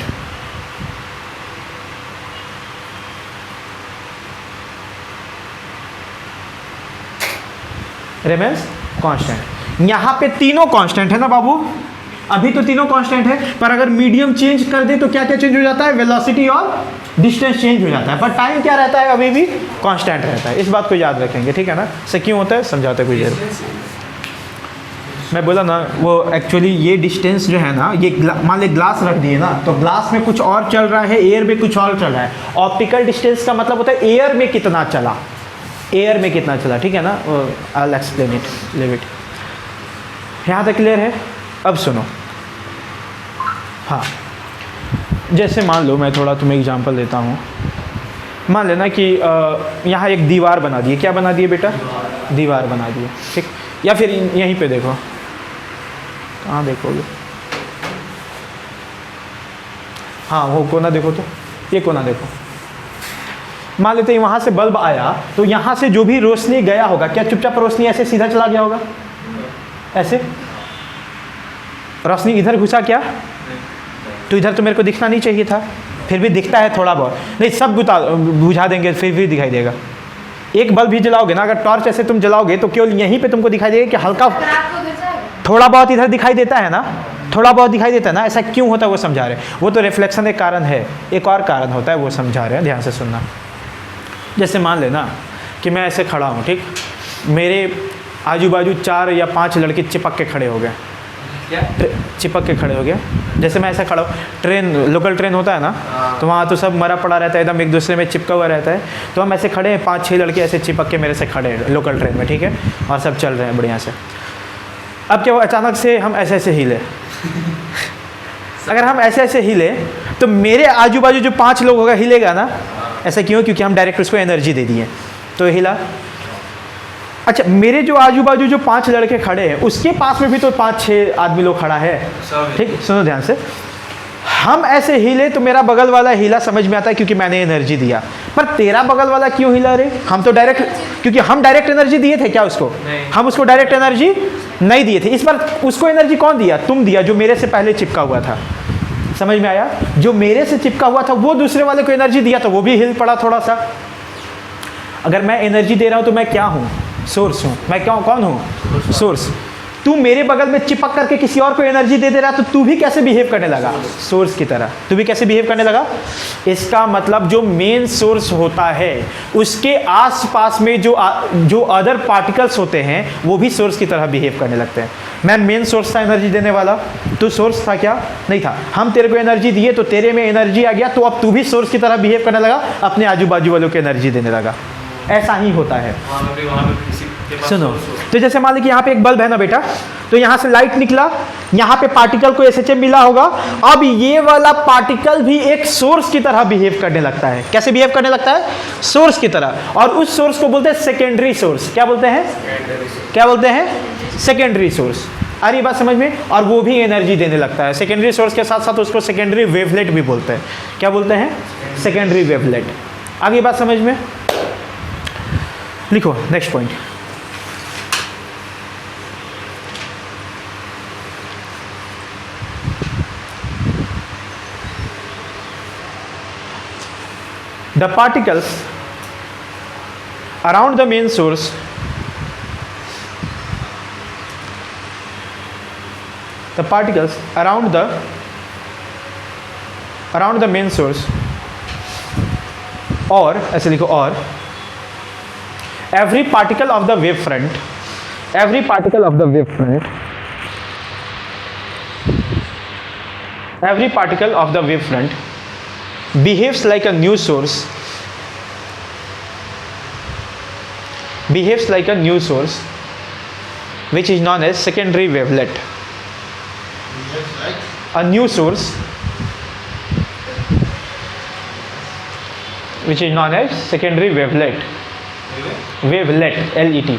remains constant। यहाँ पे तीनों कांस्टेंट है ना बाबू? अभी तो तीनों कांस्टेंट है, पर अगर मीडियम चेंज कर दे तो क्या क्या चेंज हो जाता है? वेलोसिटी और डिस्टेंस चेंज हो जाता है, पर टाइम क्या रहता है? अभी भी कांस्टेंट रहता है। इस बात को याद रखेंगे, ठीक है ना? से क्यों होता है समझाते कुछ देर। मैं बोला ना, वो एक्चुअली ये डिस्टेंस जो है ना, ये मान ले ग्लास रख दिए ना, तो ग्लास में कुछ और चल रहा है, एयर में कुछ और चल रहा है। ऑप्टिकल डिस्टेंस का मतलब होता है एयर में कितना चला, एयर में कितना चला, ठीक है ना? I will explain it, live it. यहाँ तक क्लियर है? अब सुनो, हाँ, जैसे मान लो मैं थोड़ा तुम्हें एग्जांपल देता हूँ। मान लेना कि यहाँ एक दीवार बना दिए। क्या बना दिए बेटा? दीवार बना दिए, ठीक। या फिर यहीं पे देखो, कहाँ देखोगे? हाँ, वो कोना देखो, तो ये कोना देखो। मान लेते हैं वहाँ से बल्ब आया, तो यहाँ से जो भी रोशनी गया होगा, क्या चुपचाप रोशनी ऐसे सीधा चला गया होगा? ऐसे रोशनी इधर घुसा क्या? तो इधर तो मेरे को दिखना नहीं चाहिए था, फिर भी दिखता है थोड़ा बहुत। नहीं, सब बुझा देंगे फिर भी दिखाई देगा। एक बल्ब भी जलाओगे ना, अगर टॉर्च ऐसे तुम जलाओगे तो केवल यहीं पे तुमको दिखाई देगा कि हल्का थोड़ा बहुत इधर दिखाई देता है ना, थोड़ा बहुत दिखाई देता है ना। ऐसा क्यों होता है वो समझा रहे हैं। वो तो रिफ्लेक्शन एक कारण है, एक और कारण होता है वो समझा रहे हैं, ध्यान से सुनना। जैसे मान लेना कि मैं ऐसे खड़ा हूँ, ठीक, मेरे आजू बाजू 4 या 5 लड़के चिपक के खड़े हो गए, चिपक के खड़े हो गए। जैसे मैं ऐसा खड़ा हूँ, ट्रेन, लोकल ट्रेन होता है ना, तो वहाँ तो सब मरा पड़ा रहता है, एकदम एक दूसरे में चिपका हुआ रहता है। तो हम ऐसे खड़े हैं, 5-6 लड़के ऐसे चिपक के मेरे से खड़े हैं लोकल ट्रेन में, ठीक है, और सब चल रहे हैं बढ़िया से। अब क्या हुआ, अचानक से हम ऐसे ऐसे हिले। अगर हम ऐसे ऐसे हिले तो मेरे आजू बाजू जो 5 लोग होगा हिलेगा ना। ऐसा क्यों? क्योंकि हम डायरेक्ट उसको एनर्जी दे दिए तो हिला। अच्छा, मेरे जो आजू बाजू जो 5 लड़के खड़े हैं, उसके पास में भी तो 5-6 आदमी लोग खड़ा है, ठीक। सुनो ध्यान से, हम ऐसे हिले तो मेरा बगल वाला हिला, समझ में आता है, क्योंकि मैंने एनर्जी दिया। पर तेरा बगल वाला क्यों हिला रे? हम तो डायरेक्ट, क्योंकि हम डायरेक्ट एनर्जी दिए थे क्या उसको? हम उसको डायरेक्ट एनर्जी नहीं दिए थे। इस बार उसको एनर्जी कौन दिया? तुम दिया, जो मेरे से पहले चिपका हुआ था। समझ में आया? जो मेरे से चिपका हुआ था वो दूसरे वाले को एनर्जी दिया तो वो भी हिल पड़ा थोड़ा सा। अगर मैं एनर्जी दे रहा हूँ तो मैं क्या हूँ? सोर्स हूँ। मैं क्या, कौन हूँ? सोर्स। तू मेरे बगल में चिपक करके किसी और को एनर्जी दे रहा, तो तू भी कैसे बिहेव करने लगा? सोर्स की तरह। तू भी कैसे बिहेव करने लगा? इसका मतलब जो मेन सोर्स होता है उसके आसपास में जो अदर पार्टिकल्स होते हैं वो भी सोर्स की तरह बिहेव करने लगते हैं। मैं मेन सोर्स था एनर्जी देने वाला, तू सोर्स था क्या? नहीं था। हम तेरे को एनर्जी दिए तो तेरे में एनर्जी आ गया, तो अब तू भी सोर्स की तरह बिहेव करने लगा, अपने आजू बाजू वालों को एनर्जी देने लगा। ऐसा ही होता है। सुनो, तो जैसे मान लीजिए यहाँ पे एक बल्ब है ना बेटा, तो यहाँ से लाइट निकला, यहाँ पे पार्टिकल को एसएचएम मिला होगा। अब ये वाला पार्टिकल भी एक सोर्स की तरह बिहेव करने लगता है। कैसे बिहेव करने लगता है? सोर्स की तरह। और उस सोर्स को बोलते हैं सेकेंडरी सोर्स। क्या बोलते हैं? क्या बोलते हैं? Secondary source. आ रही बात समझ में? और वो भी एनर्जी देने लगता है। सेकेंडरी सोर्स के साथ साथ उसको सेकेंडरी वेवलेट भी बोलते हैं। क्या बोलते हैं? Secondary wavelet. आगे बात समझ में? लिखो next point. The particles around the main source around the main source, और ऐसे लिखो, और every particle of the wave front every particle of the wavefront, every particle of the wavefront behaves like a new source, behaves like a new source which is known as secondary wavelet. A new source which is known as secondary wavelet. Wavelet, LET.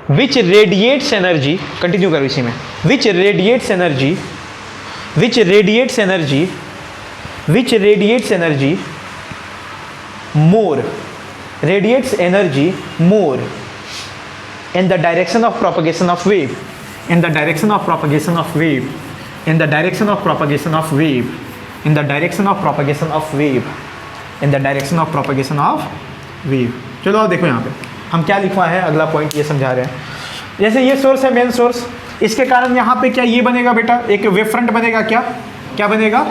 which radiates energy, continue करो इसी में, which radiates energy, which radiates energy, which radiates energy more, radiates energy more in the direction of propagation of wave, in the direction of propagation of wave, in the direction of propagation of wave, in the direction of propagation of wave, in the direction of propagation of wave. चलो आओ देखो यहाँ पे हम क्या लिखवा है, अगला पॉइंट ये समझा रहे हैं. जैसे ये सोर्स है मेन सोर्स, इसके कारण यहाँ पे क्या ये बनेगा बेटा, एक वेव फ्रंट बनेगा. क्या क्या बनेगा,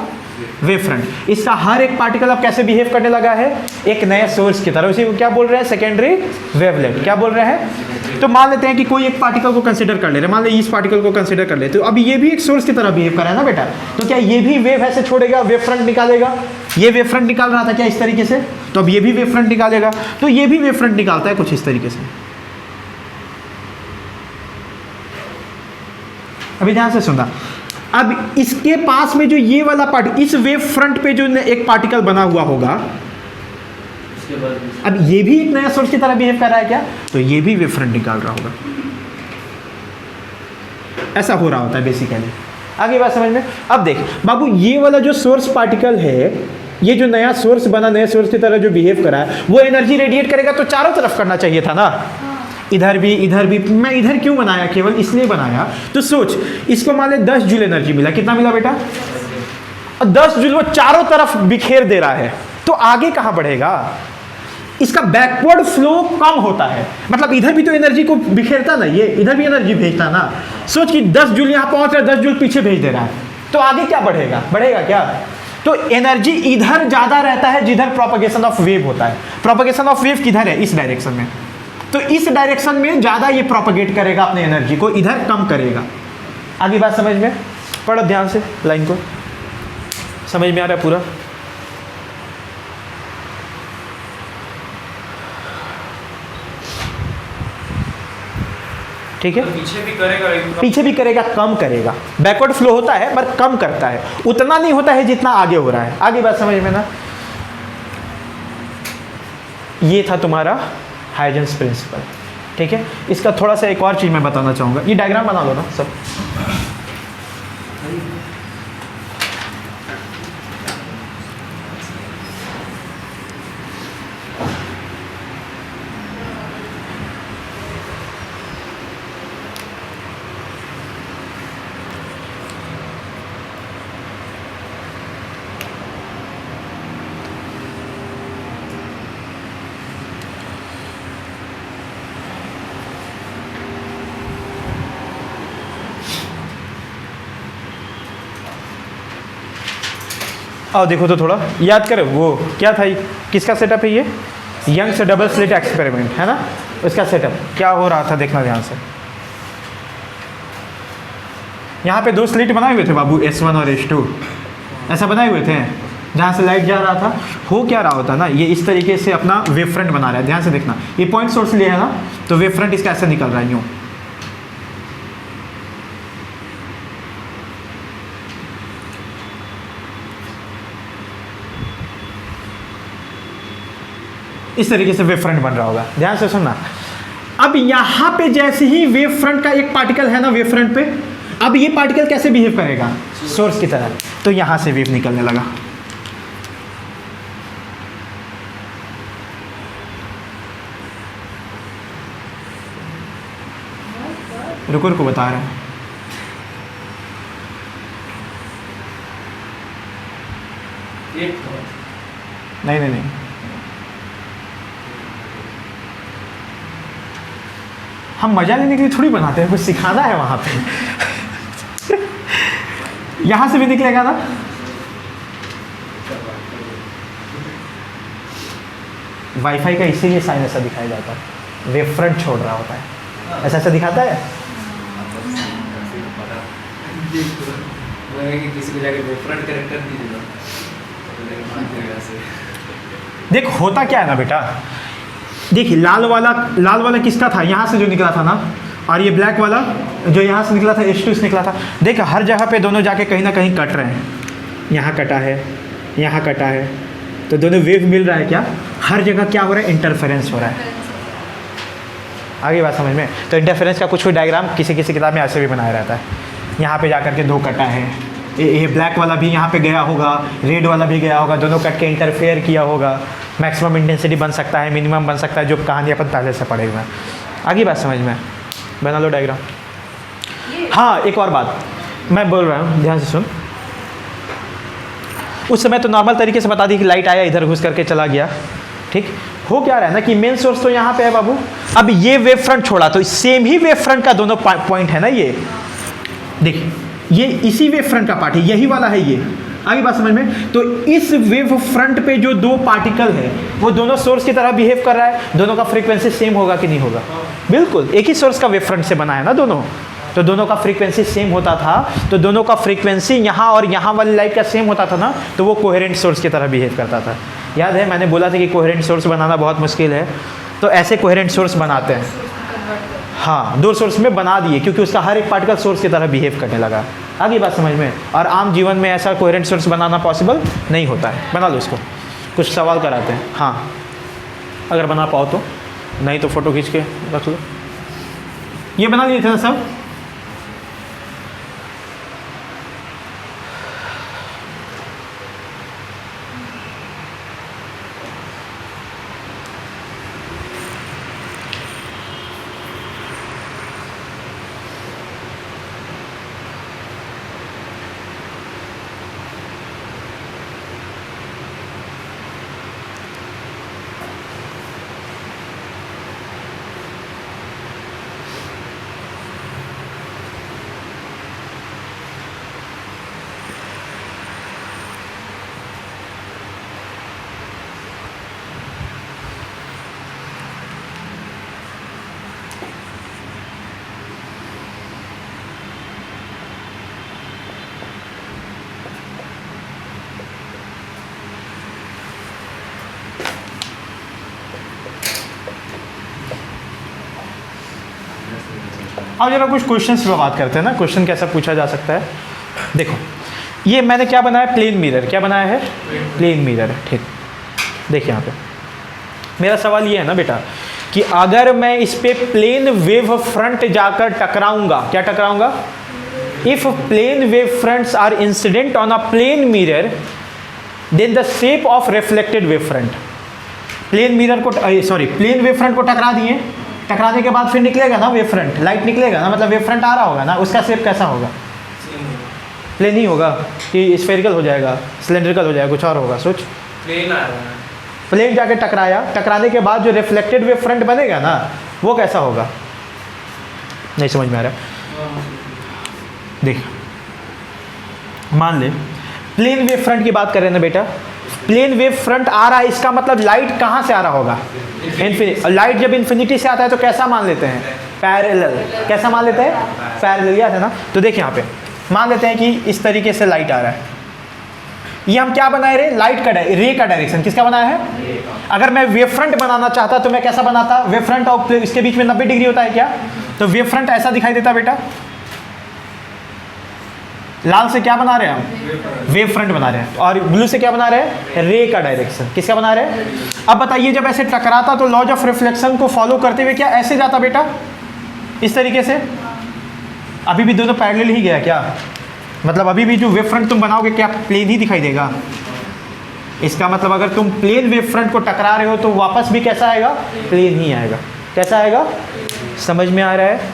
वेव फ्रंट. इसका हर एक पार्टिकल अब कैसे बिहेव करने लगा है, एक नए सोर्स की तरह. इसी को क्या बोल रहे हैं, सेकेंडरी वेवलेट. क्या बोल रहे हैं, तो मान लेते हैं कि कोई एक पार्टिकल को कंसीडर कर ले रहे हैं, मान लो इस पार्टिकल को कंसीडर कर लेते, तो अब ये भी एक सोर्स की तरह बिहेव कर रहा है ना बेटा, तो क्या ये भी वेव ऐसे छोड़ेगा, वेव फ्रंट निकालेगा. ये वेव फ्रंट निकाल रहा था क्या इस तरीके से, तो अब ये भी वेव फ्रंट निकालेगा, तो ये भी वेव फ्रंट निकालता है कुछ इस तरीके से. अभी ध्यान से सुनना. अब इसके पास में जो ये वाला पार्ट, इस वेव फ्रंट पे जो एक पार्टिकल बना हुआ होगा, अब ये भी एक नया सोर्स की तरह बिहेव कर रहा है क्या, तो ये भी वेव फ्रंट निकाल रहा होगा. ऐसा हो रहा होता है बेसिकली. आगे बात समझ में. अब देख बाबू, ये वाला जो सोर्स पार्टिकल है, ये जो नया सोर्स बना, नए सोर्स की तरह जो बिहेव करा है, वो एनर्जी रेडिएट करेगा तो चारों तरफ करना चाहिए था ना, इधर भी इधर भी. मैं इधर क्यों बनाया, केवल इसलिए बनाया, तो सोच इसको मान ले 10 जूल एनर्जी मिला. कितना मिला बेटा, 10 जूल वो चारों तरफ बिखेर दे रहा है, तो आगे कहां बढ़ेगा, इसका बैकवर्ड फ्लो कम होता है. मतलब इधर भी तो एनर्जी को बिखेरता ना, ये इधर भी एनर्जी भेजता ना. सोच कि 10 जूल यहां पहुंच रहा है, 10 जूल पीछे भेज दे रहा है, तो आगे क्या बढ़ेगा, बढ़ेगा क्या, तो एनर्जी इधर ज्यादा रहता है जिधर प्रोपगेशन ऑफ वेव होता है. प्रोपगेशन ऑफ वेव किधर है, इस डायरेक्शन में, तो इस डायरेक्शन में ज्यादा ये प्रोपगेट करेगा अपने एनर्जी को, इधर कम करेगा. आगे बात समझ में, पढ़ो ध्यान से लाइन को, समझ में आ रहा है पूरा. ठीक है, पीछे भी करेगा, पीछे भी करेगा, कम करेगा. बैकवर्ड फ्लो होता है पर कम करता है, उतना नहीं होता है जितना आगे हो रहा है. आगे बात समझ में ना. ये था तुम्हारा हाइजेंस प्रिंसिपल. ठीक है, इसका थोड़ा सा एक और चीज़ मैं बताना चाहूँगा. ये डायग्राम बना लो ना सब. आओ देखो तो थोड़ा याद करो, वो क्या था, किसका सेटअप है ये, यंग से डबल स्लिट एक्सपेरिमेंट है ना, उसका सेटअप क्या हो रहा था देखना ध्यान से. यहाँ पे 2 स्लिट बनाए हुए थे बाबू, S1 और S2, ऐसा बनाए हुए थे, जहाँ से लाइट जा रहा था. हो क्या रहा होता ना, ये इस तरीके से अपना वेव फ्रंट बना रहा है. ध्यान से देखना, ये पॉइंट सोर्स लिया है ना, तो वेव फ्रंट इसका ऐसे निकल रहा है यूँ. इस तरीके से वेव फ्रंट बन रहा होगा. ध्यान से सुनना. अब यहां पे जैसे ही वेव फ्रंट का एक पार्टिकल है ना वेव फ्रंट पे, अब ये पार्टिकल कैसे बिहेव करेगा, सोर्स की तरह, तो यहां से वेव निकलने लगा. रुको रुको बता रहे हैं. नहीं नहीं नहीं, हम मजा लेने के लिए थोड़ी बनाते हैं, कुछ सिखाना है वहां पे. यहां से भी निकलेगा ना, वाईफाई का इसीलिए साइन ऐसा दिखाया जाता है, वेव फ्रंट छोड़ रहा होता है, ऐसा ऐसा दिखाता है। किसी को जाके डिफरेंट कैरेक्टर दीजिएगा। देख होता क्या है ना बेटा, देखिए लाल वाला किसका था, यहाँ से जो निकला था ना, और ये ब्लैक वाला जो यहाँ से निकला था H2 से निकला था। देख हर जगह पे दोनों जाके कहीं ना कहीं कट रहे हैं, यहाँ कटा है, यहाँ कटा है, तो दोनों वेव मिल रहा है क्या, हर जगह क्या हो रहा है, इंटरफेरेंस हो रहा है। आगे बात समझ में। तो इंटरफेरेंस का कुछ डायग्राम किसी किसी किताब में ऐसे भी बनाया रहता है, यहाँ पे जाकर के दो कटा है, ये ब्लैक वाला भी यहाँ पे गया होगा, रेड वाला भी गया होगा, दोनों कट के इंटरफेयर किया होगा, मैक्सिमम इंटेंसिटी बन सकता है, मिनिमम बन सकता है, जो कहानी अपन पहले से पढ़े हुए हैं। आगे बात समझ में, बना लो डायग्राम। हाँ एक और बात मैं बोल रहा हूँ, ध्यान से सुन। उस समय तो नॉर्मल तरीके से बता दी कि लाइट आया, इधर घुस करके चला गया, ठीक। हो क्या रहा है ना कि मेन सोर्स तो यहाँ पे है बाबू, अब ये वेव फ्रंट छोड़ा तो सेम ही वेव फ्रंट का दोनों पॉइंट है ना, ये देखिए ये इसी वेव फ्रंट का पार्ट है, यही वाला है ये। आगे बात समझ में। तो इस वेव फ्रंट पे जो दो पार्टिकल है वो दोनों सोर्स की तरह बिहेव कर रहा है, दोनों का फ्रीक्वेंसी सेम होगा कि नहीं होगा, बिल्कुल एक ही सोर्स का वेव फ्रंट से बना है ना दोनों, तो दोनों का फ्रीक्वेंसी सेम होता था, तो दोनों का फ्रीक्वेंसी यहाँ और यहाँ वाली लाइट का सेम होता था ना, तो वो कोहेरेंट सोर्स की तरह बिहेव करता था। याद है मैंने बोला था कि कोहेरेंट सोर्स बनाना बहुत मुश्किल है, तो ऐसे कोहेरेंट सोर्स बनाते हैं। हाँ दो सोर्स में बना दिए क्योंकि उसका हर एक पार्टिकल सोर्स की तरह बिहेव करने लगा। आगे बात समझ में। और आम जीवन में ऐसा कोहेरेंट सोर्स बनाना पॉसिबल नहीं होता है। बना लो इसको, कुछ सवाल कराते हैं। हाँ अगर बना पाओ तो, नहीं तो फ़ोटो खींच के रख लो। ये बना लिए थे ना सब? अब जरा कुछ क्वेश्चंस पे बात करते हैं ना, क्वेश्चन कैसा पूछा जा सकता है। देखो ये मैंने क्या बनाया, प्लेन मिरर। क्या बनाया है? Plane mirror. ठीक, देखिए यहाँ पे मेरा सवाल ये है ना बेटा कि अगर मैं इस पे प्लेन वेव फ्रंट जाकर टकराऊंगा, क्या टकराऊंगा? If plane wave fronts are incident on a plane mirror then the shape of reflected wave front. Plane mirror को सॉरी प्लेन वेव फ्रंट को टकरा दिए, टकराने के बाद फिर निकलेगा ना वेव फ्रंट, लाइट निकलेगा ना, मतलब वेव फ्रंट आ रहा होगा ना, उसका शेप कैसा होगा? प्लेन ही होगा कि स्फेरिकल हो जाएगा, सिलेंड्रिकल हो जाएगा, कुछ और होगा? सोच। प्लेन आ रहा है, प्लेन जाके टकराया, टकराने के बाद जो रिफ्लेक्टेड वेव फ्रंट बनेगा ना वो कैसा होगा? नहीं समझ में आ रहा है। देख मान ले प्लेन वेव फ्रंट की बात करें ना बेटा, प्लेन वेव फ्रंट आ रहा है, इसका मतलब लाइट कहाँ से आ रहा होगा? इन्फिनिटी। लाइट जब इन्फिनिटी से आता है तो कैसा मान लेते हैं? पैरेलल। कैसा मान लेते हैं? पैरेलल। याद है ना? तो देखिए यहाँ पे मान लेते हैं कि इस तरीके से लाइट आ रहा है, ये हम क्या बनाए रहे? लाइट का रे का डायरेक्शन। किसका बनाया है? अगर मैं वेव फ्रंट बनाना चाहता तो मैं कैसा बनाता? वेव फ्रंट और इसके बीच में 90 डिग्री होता है क्या? तो वेव फ्रंट ऐसा दिखाई देता बेटा। लाल से क्या बना रहे हैं हम? वेव फ्रंट बना रहे हैं। और ब्लू से क्या बना रहे हैं? रे का डायरेक्शन। किसका बना रहे हैं? अब बताइए जब ऐसे टकराता तो लॉज ऑफ रिफ्लेक्शन को फॉलो करते हुए क्या ऐसे जाता बेटा? इस तरीके से। अभी भी दोनों पैरेलल ही गया क्या? मतलब अभी भी जो वेव फ्रंट तुम बनाओगे क्या प्लेन ही दिखाई देगा? इसका मतलब अगर तुम प्लेन वेव फ्रंट को टकरा रहे हो तो वापस भी कैसा आएगा? प्लेन ही आएगा। कैसा आएगा? समझ में आ रहा है?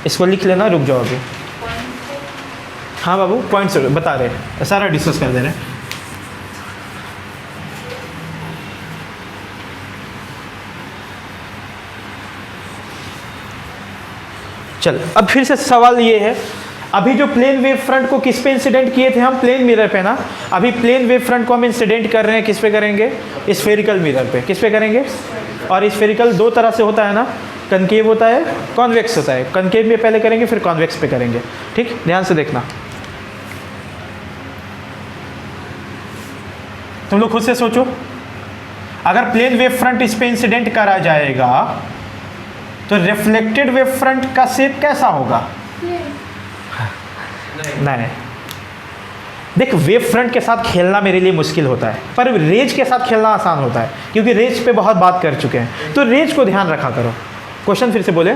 इसको लिख लेना, रुक जाओ अभी। हाँ बाबू पॉइंट्स बता रहे हैं, सारा डिस्कस कर दे रहे हैं। चल अब फिर से सवाल ये है, अभी जो प्लेन वेव फ्रंट को किस पे इंसिडेंट किए थे हम, प्लेन मिरर पे ना। अभी प्लेन वेव फ्रंट को हम इंसिडेंट कर रहे हैं किस पे करेंगे, स्फेरिकल मिरर पे। किस पे करेंगे, और स्फेरिकल दो तरह से होता है ना, कनकेव होता है, कॉन्वेक्स होता है। कनकेव में पहले करेंगे फिर कॉन्वेक्स पे करेंगे, ठीक, ध्यान से देखना। तुम लोग खुद से सोचो, अगर प्लेन वेव फ्रंट इस पे इंसिडेंट करा जाएगा तो रिफ्लेक्टेड वेव फ्रंट का शेप कैसा होगा? नहीं, देख वेव फ्रंट के साथ खेलना मेरे लिए मुश्किल होता है, पर रेज के साथ खेलना आसान होता है, क्योंकि रेज पे बहुत बात कर चुके हैं। तो रेज को ध्यान रखा करो। क्वेश्चन फिर से बोले,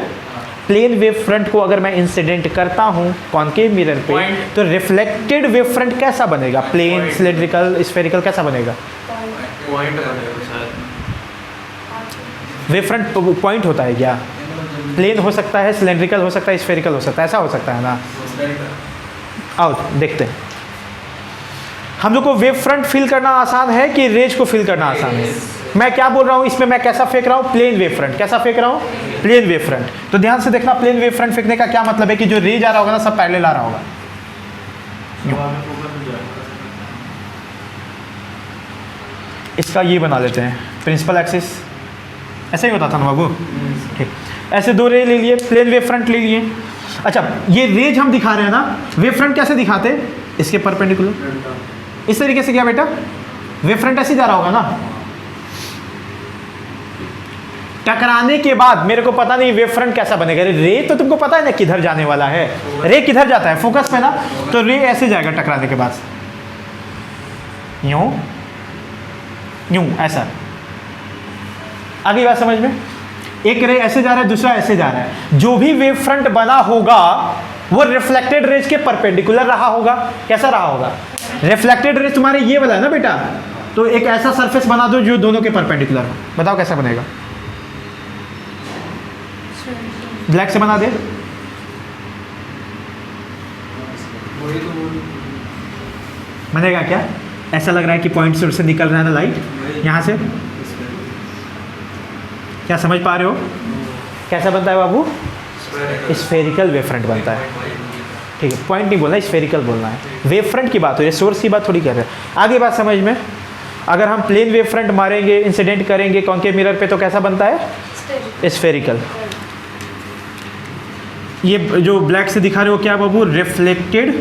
प्लेन वेव फ्रंट को अगर मैं इंसिडेंट करता हूँ कॉनकेव मिरर पे तो रिफ्लेक्टेड वेव फ्रंट कैसा बनेगा? प्लेन, सिलेंड्रिकल, स्फेरिकल कैसा बनेगा? पॉइंट बनेगा शायद। वेव फ्रंट पॉइंट होता है क्या? प्लेन हो सकता है, सिलेंड्रिकल हो सकता है, स्फेरिकल हो सकता है, ऐसा हो सकता है ना। आओ देखते हैं, हम लोग को वेव फ्रंट फील करना आसान है कि रेज को फील करना आसान है? मैं क्या बोल रहा हूँ इसमें, मैं कैसा फेंक रहा हूँ? Plane wave front. कैसा फेंक रहा हूँ? Plane wave front. तो ध्यान से देखना, प्लेन वेव फ्रंट फेंकने का क्या मतलब है कि जो रेज आ रहा होगा ना सब पैरेलल आ रहा होगा। इसका ये बना लेते हैं प्रिंसिपल एक्सिस, ऐसा ही होता था ना बाबू, ठीक। ऐसे दो रे ले लिए, प्लेन वेव फ्रंट ले लिए। अच्छा, ये रेज हम दिखा रहे हैं ना, वेव फ्रंट कैसे दिखाते? इसके परपेंडिकुलर, इस तरीके से। क्या बेटा, वेव फ्रंट ऐसे जा रहा होगा ना। टकराने के बाद मेरे को पता नहीं वेव फ्रंट कैसा बनेगा। रे तो तुमको पता है ना किधर जाने वाला है, रे किधर जाता है, फोकस पे ना, तो रे ऐसे जाएगा टकराने के बाद, यूं यूं, ऐसा। आगे बात समझ में, एक रे ऐसे जा रहा है, दूसरा ऐसे जा रहा है। जो भी वेव फ्रंट बना होगा वो रिफ्लेक्टेड रेज के परपेंडिकुलर रहा होगा। कैसा रहा होगा? रिफ्लेक्टेड रेज तुम्हारे ये वाला है ना बेटा, तो एक ऐसा सरफेस बना दो जो दोनों के परपेंडिकुलर हो। बताओ कैसा बनेगा? ब्लैक से बना दे, बनेगा क्या? ऐसा लग रहा है कि पॉइंट सोर्स से निकल रहा है ना लाइट यहाँ से। क्या समझ पा रहे हो? कैसा बनता है बाबू? स्फेरिकल वेव फ्रंट बनता है, ठीक है। पॉइंट नहीं बोलना, स्फेरिकल बोलना है। वेव फ्रंट की बात हो रही है, सोर्स की बात थोड़ी कर रहे हैं। आगे बात समझ में, अगर हम प्लेन वेव फ्रंट मारेंगे, इंसिडेंट करेंगे कॉनकेव मिरर पे, तो कैसा बनता है? स्फेरिकल। ये जो ब्लैक से दिखा रहे हो क्या बाबू? Reflected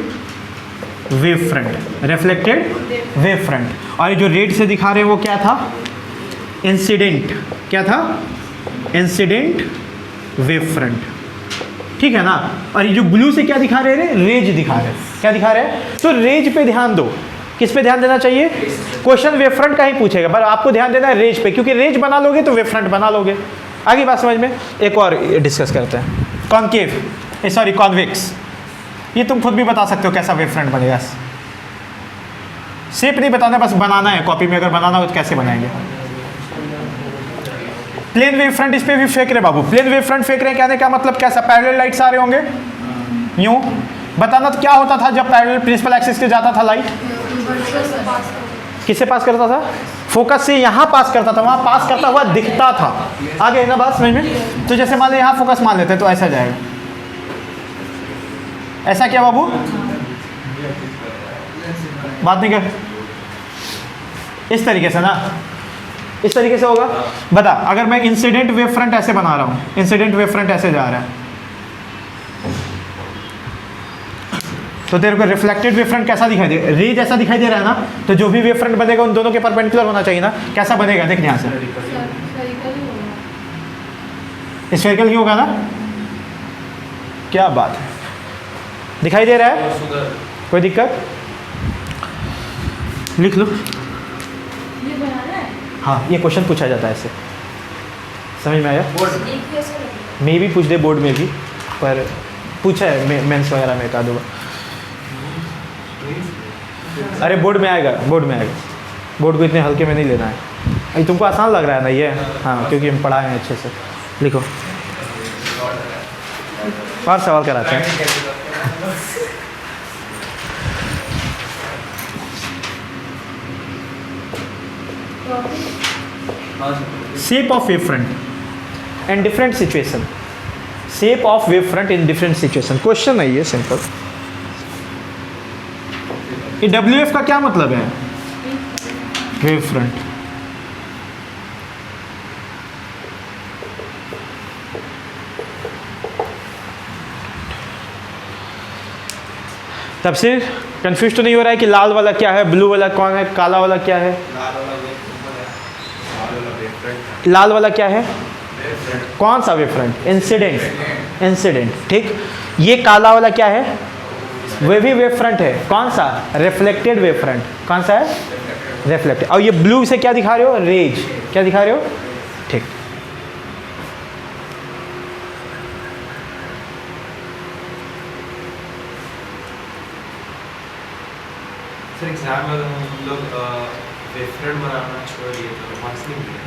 wave front, reflected wave front. और ये जो रेड से दिखा रहे हो वो क्या था? इंसिडेंट। क्या था? इंसिडेंट वेव फ्रंट, ठीक है ना। और ये जो ब्लू से क्या दिखा रहे हैं? रेज दिखा रहे हैं। क्या दिखा रहे हैं? तो रेज पे ध्यान दो। किस पे ध्यान देना चाहिए? क्वेश्चन वेव फ्रंट का ही पूछेगा, पर आपको ध्यान देना है रेज पे, क्योंकि रेज बना लोगे तो वेव फ्रंट बना लोगे। आगे बात समझ में, एक और डिस्कस करते हैं। कॉनकेव, सॉरी कॉन्वेक्स, ये तुम खुद भी बता सकते हो कैसा वेव फ्रंट बनेगा। शेप नहीं बताना, बस बनाना है। कॉपी में अगर बनाना हो तो कैसे बनाएंगे? प्लेन वेव फ्रंट इस पे भी फेंक रहे बाबू, प्लेन वेव फ्रंट फेंक रहे हैं, कहने का मतलब कैसा? पैरेलल लाइट्स आ रहे होंगे, यूं। बताना तो क्या होता था जब पैरेलल प्रिंसिपल एक्सिस के जाता था लाइट? किससे पास करता था? फोकस से यहाँ पास करता था, वहाँ पास करता हुआ दिखता था। आगे ना बात समझ में? तो जैसे मान लो यहाँ फोकस मान लेते हैं तो ऐसा जाएगा। ऐसा क्या बाबू? बात नहीं कर, इस तरीके से ना, इस तरीके से होगा। बता, अगर मैं इंसिडेंट वेव फ्रंट ऐसे बना रहा हूँ, इंसिडेंट वेव फ्रंट ऐसे जा रहा है, तो तेरे को रिफ्लेक्टेड वेव फ्रंट कैसा दिखाई दे? रे जैसा दिखाई दे रहा है ना, तो जो भी वेव फ्रंट बनेगा उन दोनों के परपेंडिकुलर होना चाहिए ना। कैसा बनेगा? देख ध्यान से, स्फेरिकल ही होगा ना। क्या बात है, दिखाई दे रहा है? कोई दिक्कत? लिख लो। हाँ, ये क्वेश्चन पूछा जाता है ऐसे, समझ में आया? मे भी पूछ दे बोर्ड में भी, पर पूछा है मेंस वगैरह में का दो। अरे बोर्ड में आएगा, बोर्ड में आएगा। बोर्ड को इतने हल्के में नहीं लेना है। अरे तुमको आसान लग रहा है ना ये? हाँ, क्योंकि हम पढ़ाए हैं अच्छे से। लिखो, और सवाल कराते हैं। Shape of wave front in different situation. Shape of wave front in different situation. Question है ये सिंपल। ये WF का क्या मतलब है? Wave front. तब से कंफ्यूज तो नहीं हो रहा है कि लाल वाला क्या है, ब्लू वाला कौन है, काला वाला क्या है? लाल वाला क्या है? कौन सा वेव फ्रंट? इंसिडेंट। इंसिडेंट, ठीक। ये काला वाला क्या है? वे भी वेव फ्रंट है। कौन सा? Reflected wave front. कौन सा है? रिफ्लेक्टेड। और ये ब्लू से क्या दिखा रहे हो? रेज। क्या दिखा रहे हो? ठीक। सर एग्जाम में हम लोग वेवफ्रंट बनाना छोड़ दिए तो मार्क्स नहीं मिलेगा।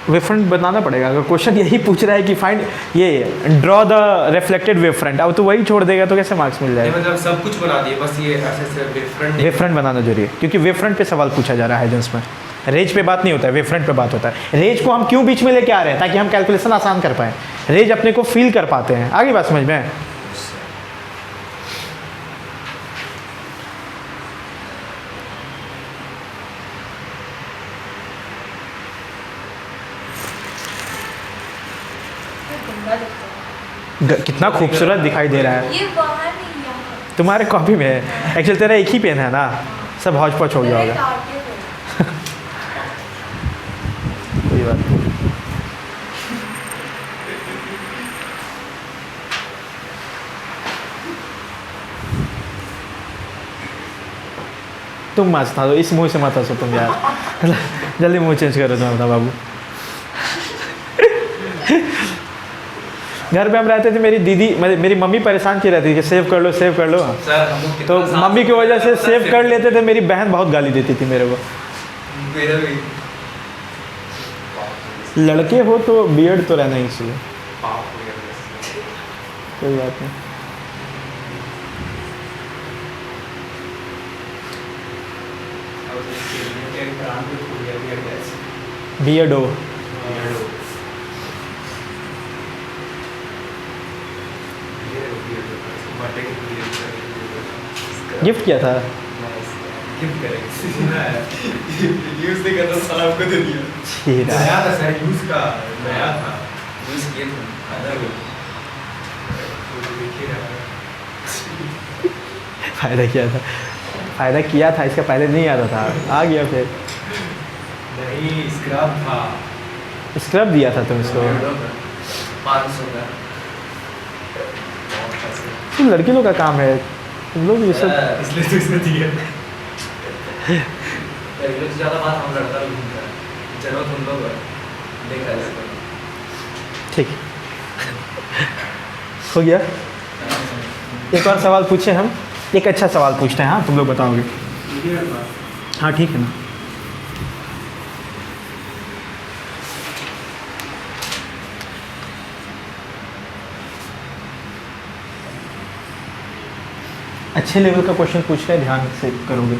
वेव फ्रंट बनाना पड़ेगा। अगर क्वेश्चन यही पूछ रहा है कि फाइंड ये draw the reflected wave front, अब तो वही छोड़ देगा तो कैसे मार्क्स मिल जाएगा? मतलब सब कुछ बना दिए, बस ये ऐसे वेवफ्रंट वेव फ्रंट बनाना जरूरी है, क्योंकि वेव फ्रंट पे सवाल पूछा जा रहा है एजेंस में। रेज पे बात नहीं होता है, वेव फ्रंट पे बात होता है। रेज को हम क्यों बीच में लेके आ रहे हैं? ताकि हम कैलकुलेशन आसान कर पाएँ। रेज अपने को फील कर पाते हैं। आगे बात समझ में? कितना खूबसूरत दिखाई दे रहा है। ये बाहर नहीं यहाँ। तुम्हारे कॉपी में है एक्चुअली, तेरा एक ही पेन है ना, सब हौच पौच हो गया होगा। कोई बात नहीं। तुम मत था, इस मुंह से मत हंसो तुम यार। जल्दी मुंह चेंज करो तुम अपना बाबू। घर पे हम रहते थे, मेरी दीदी मेरी मम्मी परेशान की रहती थी कि सेव कर लो सेव कर लो। सर हम लोग तो मम्मी की वजह से सेव कर लेते थे। मेरी बहन बहुत गाली देती थी मेरे को। मेरा भी लड़के हो तो बियर्ड तो रहना ही चाहिए। पाप हो गया वैसे। कोई बात नहीं। और उसके लिए ब्रांड भी खुल गया बियर्ड गैस। बियर्डो। गिफ्ट किया था। गिफ्ट करेंगे। यूज नहीं करता साला आपको दे दिया। छीरा। नया था सर, यूज का नया था, यूज किए थे अलग देखिए फ़ायदा किया था, फ़ायदा किया था, इसका पहले नहीं आता था, आ गया फिर। नहीं स्क्रब था, स्क्रब दिया था तुम इसको। 500 का। तो लड़की लोग का काम है, तुम लोग ये सब। इसलिए तो इसने दिया। लड़कियों से ज़्यादा बात हम लड़का लोग घूमता है, जरूरत हम लोग देखा जाता है। ठीक हो गया। एक और सवाल पूछे हम, एक अच्छा सवाल पूछते हैं। हाँ तुम लोग बताओगे? हाँ ठीक है ना। अच्छे लेवल का क्वेश्चन पूछ रहे हैं, ध्यान से करोगे।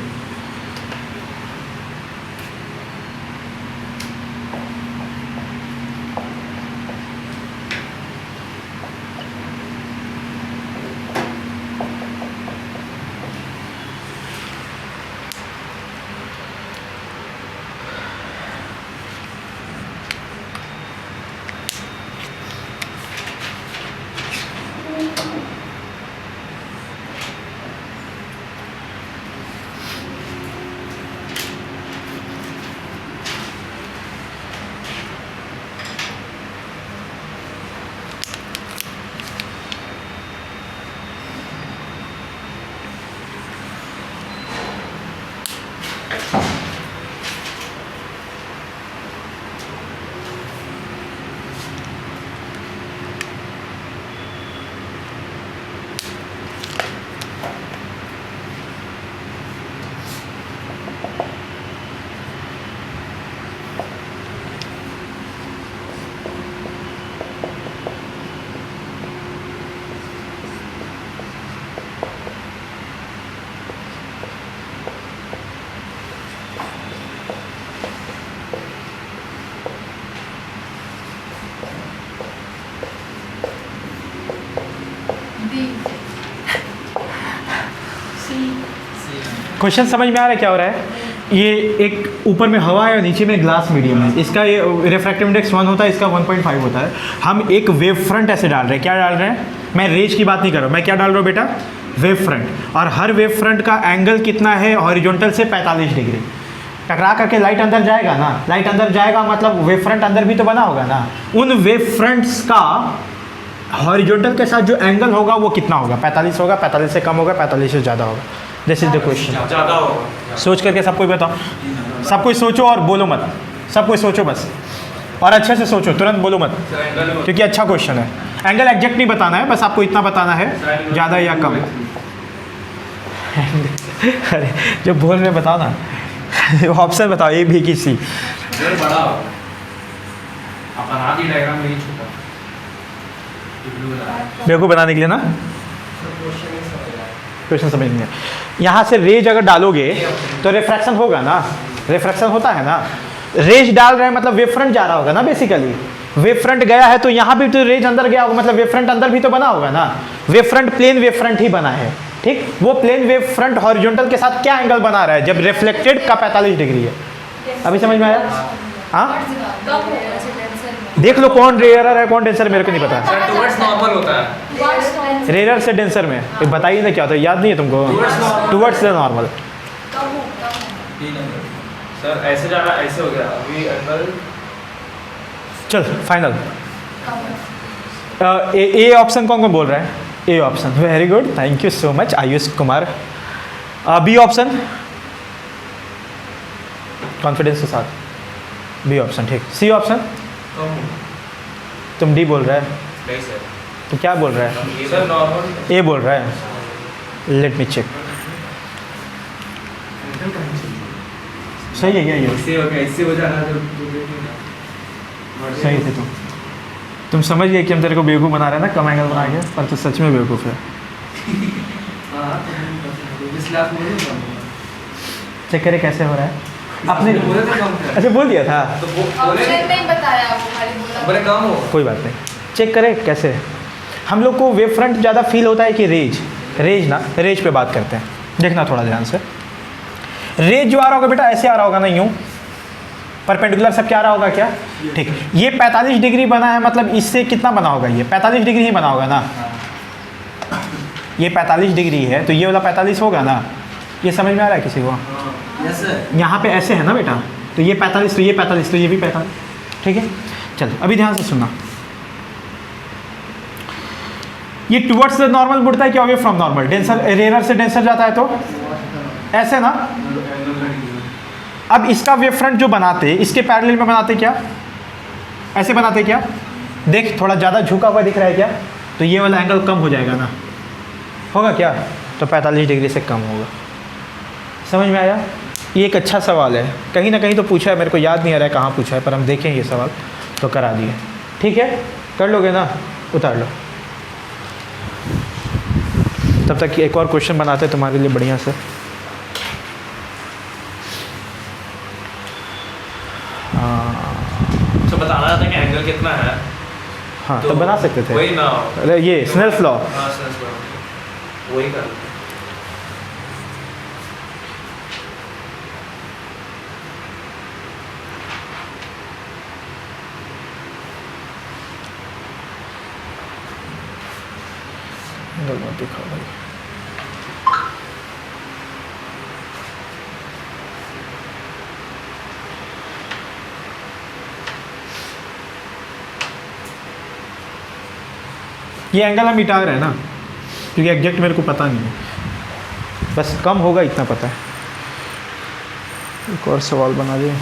D C सी क्वेश्चन समझ में आ रहा है क्या हो रहा है? ये एक ऊपर में हवा है और नीचे में ग्लास मीडियम है, इसका ये रिफ्रैक्टिव इंडेक्स 1 होता है, इसका 1.5 होता है। हम एक वेव फ्रंट ऐसे डाल रहे हैं, क्या डाल रहे हैं? मैं रेज की बात नहीं कर रहा हूँ, मैं क्या डाल रहा हूँ बेटा? Wave front. और हर वेव फ्रंट का एंगल कितना है? हॉरिजॉन्टल से 45 डिग्री। टकरा करके लाइट अंदर जाएगा ना, लाइट अंदर जाएगा मतलब वेव फ्रंट अंदर भी तो बना होगा ना। उन वेव फ्रंट्स का हॉरिजॉन्टल के साथ जो एंगल होगा वो कितना होगा? 45 होगा, 45 से कम होगा, 45 से ज़्यादा होगा। This is the question. ज़्यादा होगा। सोच करके सब कोई बताओ, सब कोई सोचो और बोलो मत, सब कोई सोचो बस, और अच्छे से सोचो, तुरंत बोलो मत, क्योंकि अच्छा क्वेश्चन है। एंगल एग्जैक्ट नहीं बताना है, बस आपको इतना बताना है ज़्यादा या कम। अरे जो बोल रहे बताओ ना, ऑप्शन बताओ ए बी की सी। बड़ा होगा, अपन आधी डायग्राम नहीं छूटा बेवकूफ़ बनाने के लिए ना, क्वेश्चन समझ नहीं है। यहाँ से रेज अगर डालोगे तो रिफ्रैक्शन होगा ना, रिफ्रैक्शन होता है ना। रेज डाल रहे हैं मतलब वेव फ्रंट जा रहा होगा ना, बेसिकली वेव फ्रंट गया है तो यहाँ भी तो रेज अंदर गया होगा, मतलब वेव फ्रंट अंदर भी तो बना होगा ना। Wave front plane wave front ही बना है, ठीक। वो प्लेन वेव फ्रंट हॉरिजॉन्टल के साथ क्या एंगल बना रहा है जब रिफ्लेक्टेड का 45 डिग्री है? अभी समझ में आया? हाँ, देख लो कौन रेयरर है कौन डेंसर, मेरे को नहीं पता। टुवर्ड्स नॉर्मल होता है। रेयरर से डेंसर में बताइए ना क्या होता है, याद नहीं है तुमको? Towards the normal. सर ऐसे जाना, ऐसे हो गया अभी एंगल। चल फाइनल। ए ऑप्शन कौन कौन बोल रहा है? A option, very good, thank you so much Ayush Kumar. B option, confidence के साथ बी ऑप्शन, ठीक। सी ऑप्शन, तुम डी बोल रहा है, नहीं सर, तो क्या बोल रहा है? ये सर नॉर्मल। ए बोल रहा है, लेट मी चेक। सही है, यही है, इससे हो गया, इससे हो जाना तो सही थे तुम समझ गए कि हम तेरे को बेवकूफ़ बना रहे हैं ना, कम एंगल बना के, पर तो सच में बेवकूफ़ है। चेक करे कैसे हो रहा है आपने? अच्छा बोल दिया था, तो बोले नहीं बताया, वो खाली बोला। बड़े काम हो। कोई बात नहीं, चेक करें कैसे। हम लोग को वेव फ्रंट ज़्यादा फील होता है कि रेज? रेज ना, रेज पे बात करते हैं, देखना थोड़ा ध्यान से। रेज जो आ रहा होगा बेटा ऐसे आ रहा होगा ना, यूँ परपेंडिकुलर सब क्या आ रहा होगा क्या? ठीक। ये 45 डिग्री बना है, मतलब इससे कितना बना होगा? ये 45 डिग्री ही बना होगा ना। ये 45 डिग्री है तो ये वाला 45 होगा ना। ये समझ में आ रहा है किसी को? यहाँ पे ऐसे है ना बेटा, तो ये 45 तो ये 45 तो ये भी 45, ठीक है। चलो अभी ध्यान से सुनना, ये टुवर्ड्स द नॉर्मल मुड़ता है क्या? Away from normal. Denser, rare से डेंसर जाता है तो ऐसे ना। अब इसका वेव फ्रंट जो बनाते इसके पैरेलल में बनाते क्या? ऐसे बनाते क्या? देख थोड़ा ज़्यादा झुका हुआ दिख रहा है क्या? तो ये वाला एंगल कम हो जाएगा ना, होगा क्या? तो 45 डिग्री से कम होगा। समझ में आया? ये एक अच्छा सवाल है, कहीं ना कहीं तो पूछा है, मेरे को याद नहीं आ रहा है कहाँ पूछा है, पर हम देखें ये सवाल तो करा दिए। ठीक है, कर लोगे ना? उतार लो। तब तक एक और क्वेश्चन बनाते हैं तुम्हारे लिए बढ़िया से। तो बताना था कि एंगल कितना है। हाँ तो बना सकते थे। वही ना, अरे ये स्नेल्स लॉ। हाँ स्नेल्स लॉ, वही कर। मत दिखाओ भाई। ये एंगल हम मिटा रहे हैं ना, क्योंकि एग्जैक्ट मेरे को पता नहीं है, बस कम होगा इतना पता है। एक और सवाल बना दिए।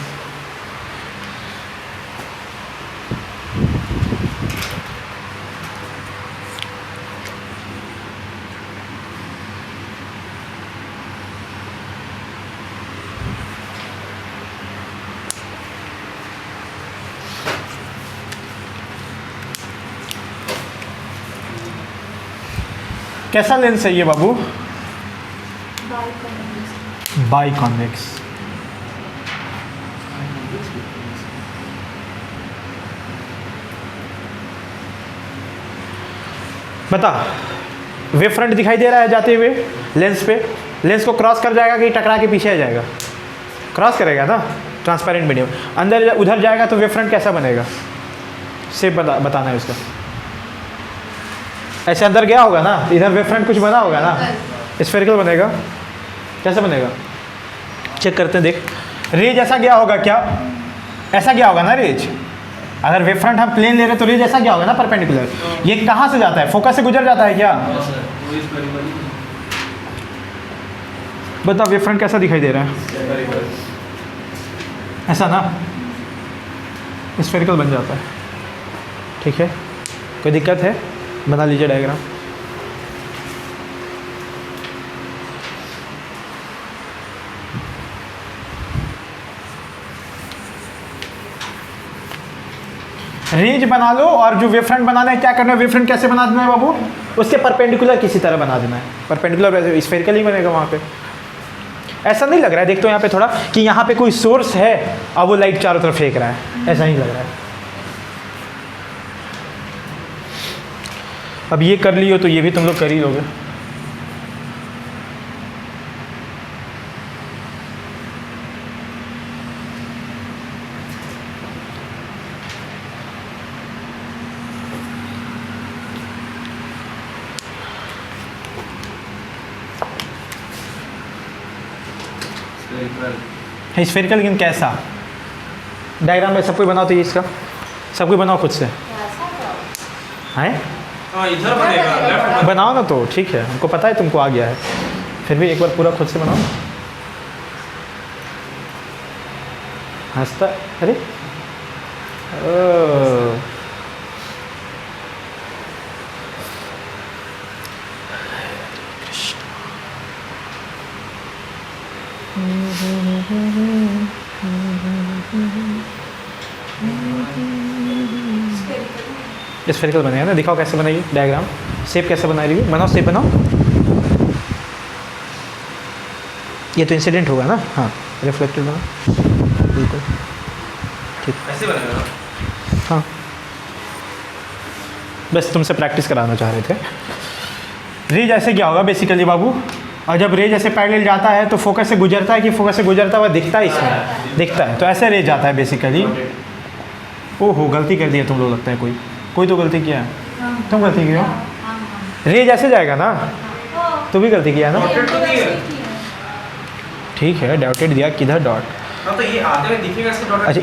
कैसा लेंस है ये बाबू? Biconvex. बता, वेव फ्रंट दिखाई दे रहा है जाते हुए लेंस पे, लेंस को क्रॉस कर जाएगा कि टकरा के पीछे आ जाएगा? क्रॉस करेगा ना, ट्रांसपेरेंट मीडियम। अंदर उधर जाएगा तो वेव फ्रंट कैसा बनेगा? शेप बताना है उसका। ऐसे अंदर गया होगा ना, इधर वेव फ्रंट कुछ बना होगा ना, स्फेरिकल बनेगा। कैसा बनेगा? चेक करते हैं, देख। रेज ऐसा गया होगा क्या? ऐसा गया होगा ना रेज। अगर वेव फ्रंट हम प्लेन ले रहे तो रेज ऐसा गया होगा ना, परपेंडिकुलर। ये कहाँ से जाता है? फोकस से गुजर जाता है क्या? बताओ वेव फ्रंट कैसा दिखाई दे रहा है? ऐसा ना, स्फेरिकल बन जाता है। ठीक है, कोई दिक्कत है? बना लीजिए डायग्राम। रेंज बना लो और जो वेव फ्रंट बनाना है क्या करना है? वेव फ्रंट कैसे बना देना है बाबू? उसके परपेंडिकुलर किसी तरह बना देना है। परपेंडिकुलर स्फेरिकल ही बनेगा वहाँ पे। ऐसा नहीं लग रहा है, देख तो यहाँ पे थोड़ा कि यहाँ पे कोई सोर्स है और वो लाइट चारों तरफ फेंक रहा है, ऐसा नहीं लग रहा है। अब ये कर लियो तो ये भी तुम लोग कर ही लोगे। स्फेरिकल लेकिन कैसा? डायग्राम में सब कोई बनाओ तो ये इसका सब कोई बनाओ खुद से। हैं? इधर बनेगा, लेफ्ट बनाओ ना तो ठीक है, हमको पता है तुमको आ गया है, फिर भी एक बार पूरा खुद से बनाओ। हंसता, अरे ओ स्फेरिकल बनेगा ना। दिखाओ कैसे बनाइए डायग्राम, शेप कैसे बना रही है? बनाओ, शेप बनाओ। ये तो इंसिडेंट होगा ना? हाँ, रिफ्लेक्टेड बनाओ, बिल्कुल ठीक। ऐसे बनेगा। हाँ, बस तुमसे प्रैक्टिस कराना चाह रहे थे। रेज ऐसे क्या होगा बेसिकली बाबू? और जब रेज ऐसे पैरेलल जाता है तो फोकस से गुजरता है कि फोकस से गुजरता हुआ दिखता है? इसमें दिखता है। तो ऐसे रेज जाता है बेसिकली। ओहो, गलती कर दी है तुम लोग, लगता है कोई तो गलती किया है। तुम गलती किया, रेज ऐसे जाएगा ना, तो भी गलती किया ना। ठीक है, डॉटेड दिया, किधर डॉट? तो ये आते हुए दिखेगा इसका डॉट। अच्छा,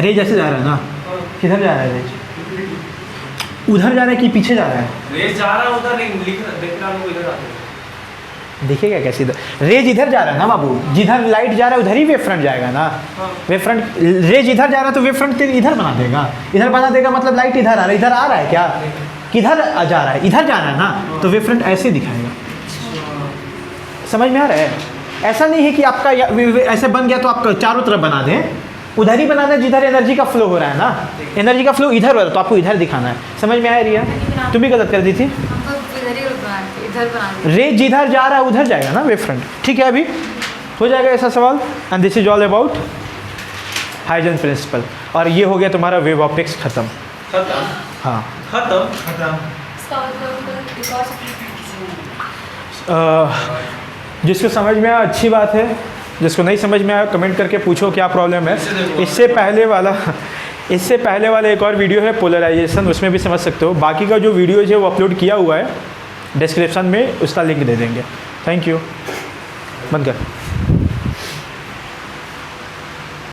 रेज ऐसे जा रहा है ना, किधर जा रहा है रेज? उधर जा रहा है कि पीछे जा रहा है? रेज जा रहा है उधर, नहीं दिख रहा है, इधर आते हैं। दिखेगा कैसे? इधर रेज इधर जा रहा है ना बाबू, जिधर लाइट जा रहा है उधर ही वेव फ्रंट जाएगा ना। वेव फ्रंट, रेज इधर जा रहा है तो वेव फ्रंट इधर बना देगा। इधर बना देगा मतलब लाइट इधर आ रहा है। इधर आ रहा है क्या? किधर जा रहा है? इधर जा रहा है ना, तो वेव फ्रंट ऐसे दिखाएगा। समझ में आ रहा है? ऐसा नहीं है कि आपका ऐसे बन गया तो आप चारों तरफ बना दें, उधर ही बनाना है जिधर एनर्जी का फ्लो हो रहा है ना। एनर्जी का फ्लो इधर हो रहा है तो आपको इधर दिखाना है। समझ में आ रही है? तुम भी गलत कर दी थी। रेज जिधर जा रहा है उधर जाएगा ना वेव फ्रंट। ठीक है, अभी हो जाएगा ऐसा सवाल। And this is all about Huygens principle. और ये हो गया तुम्हारा वेव ऑप्टिक्स खत्म। हाँ, खत्म। जिसको समझ में आया अच्छी बात है, जिसको नहीं समझ में आया कमेंट करके पूछो क्या प्रॉब्लम है। इससे पहले वाला एक और वीडियो है पोलराइजेशन, उसमें भी समझ सकते हो। बाकी का जो वीडियो है वो अपलोड किया हुआ है, डिस्क्रिप्शन में उसका लिंक दे देंगे। Thank you. बंद कर।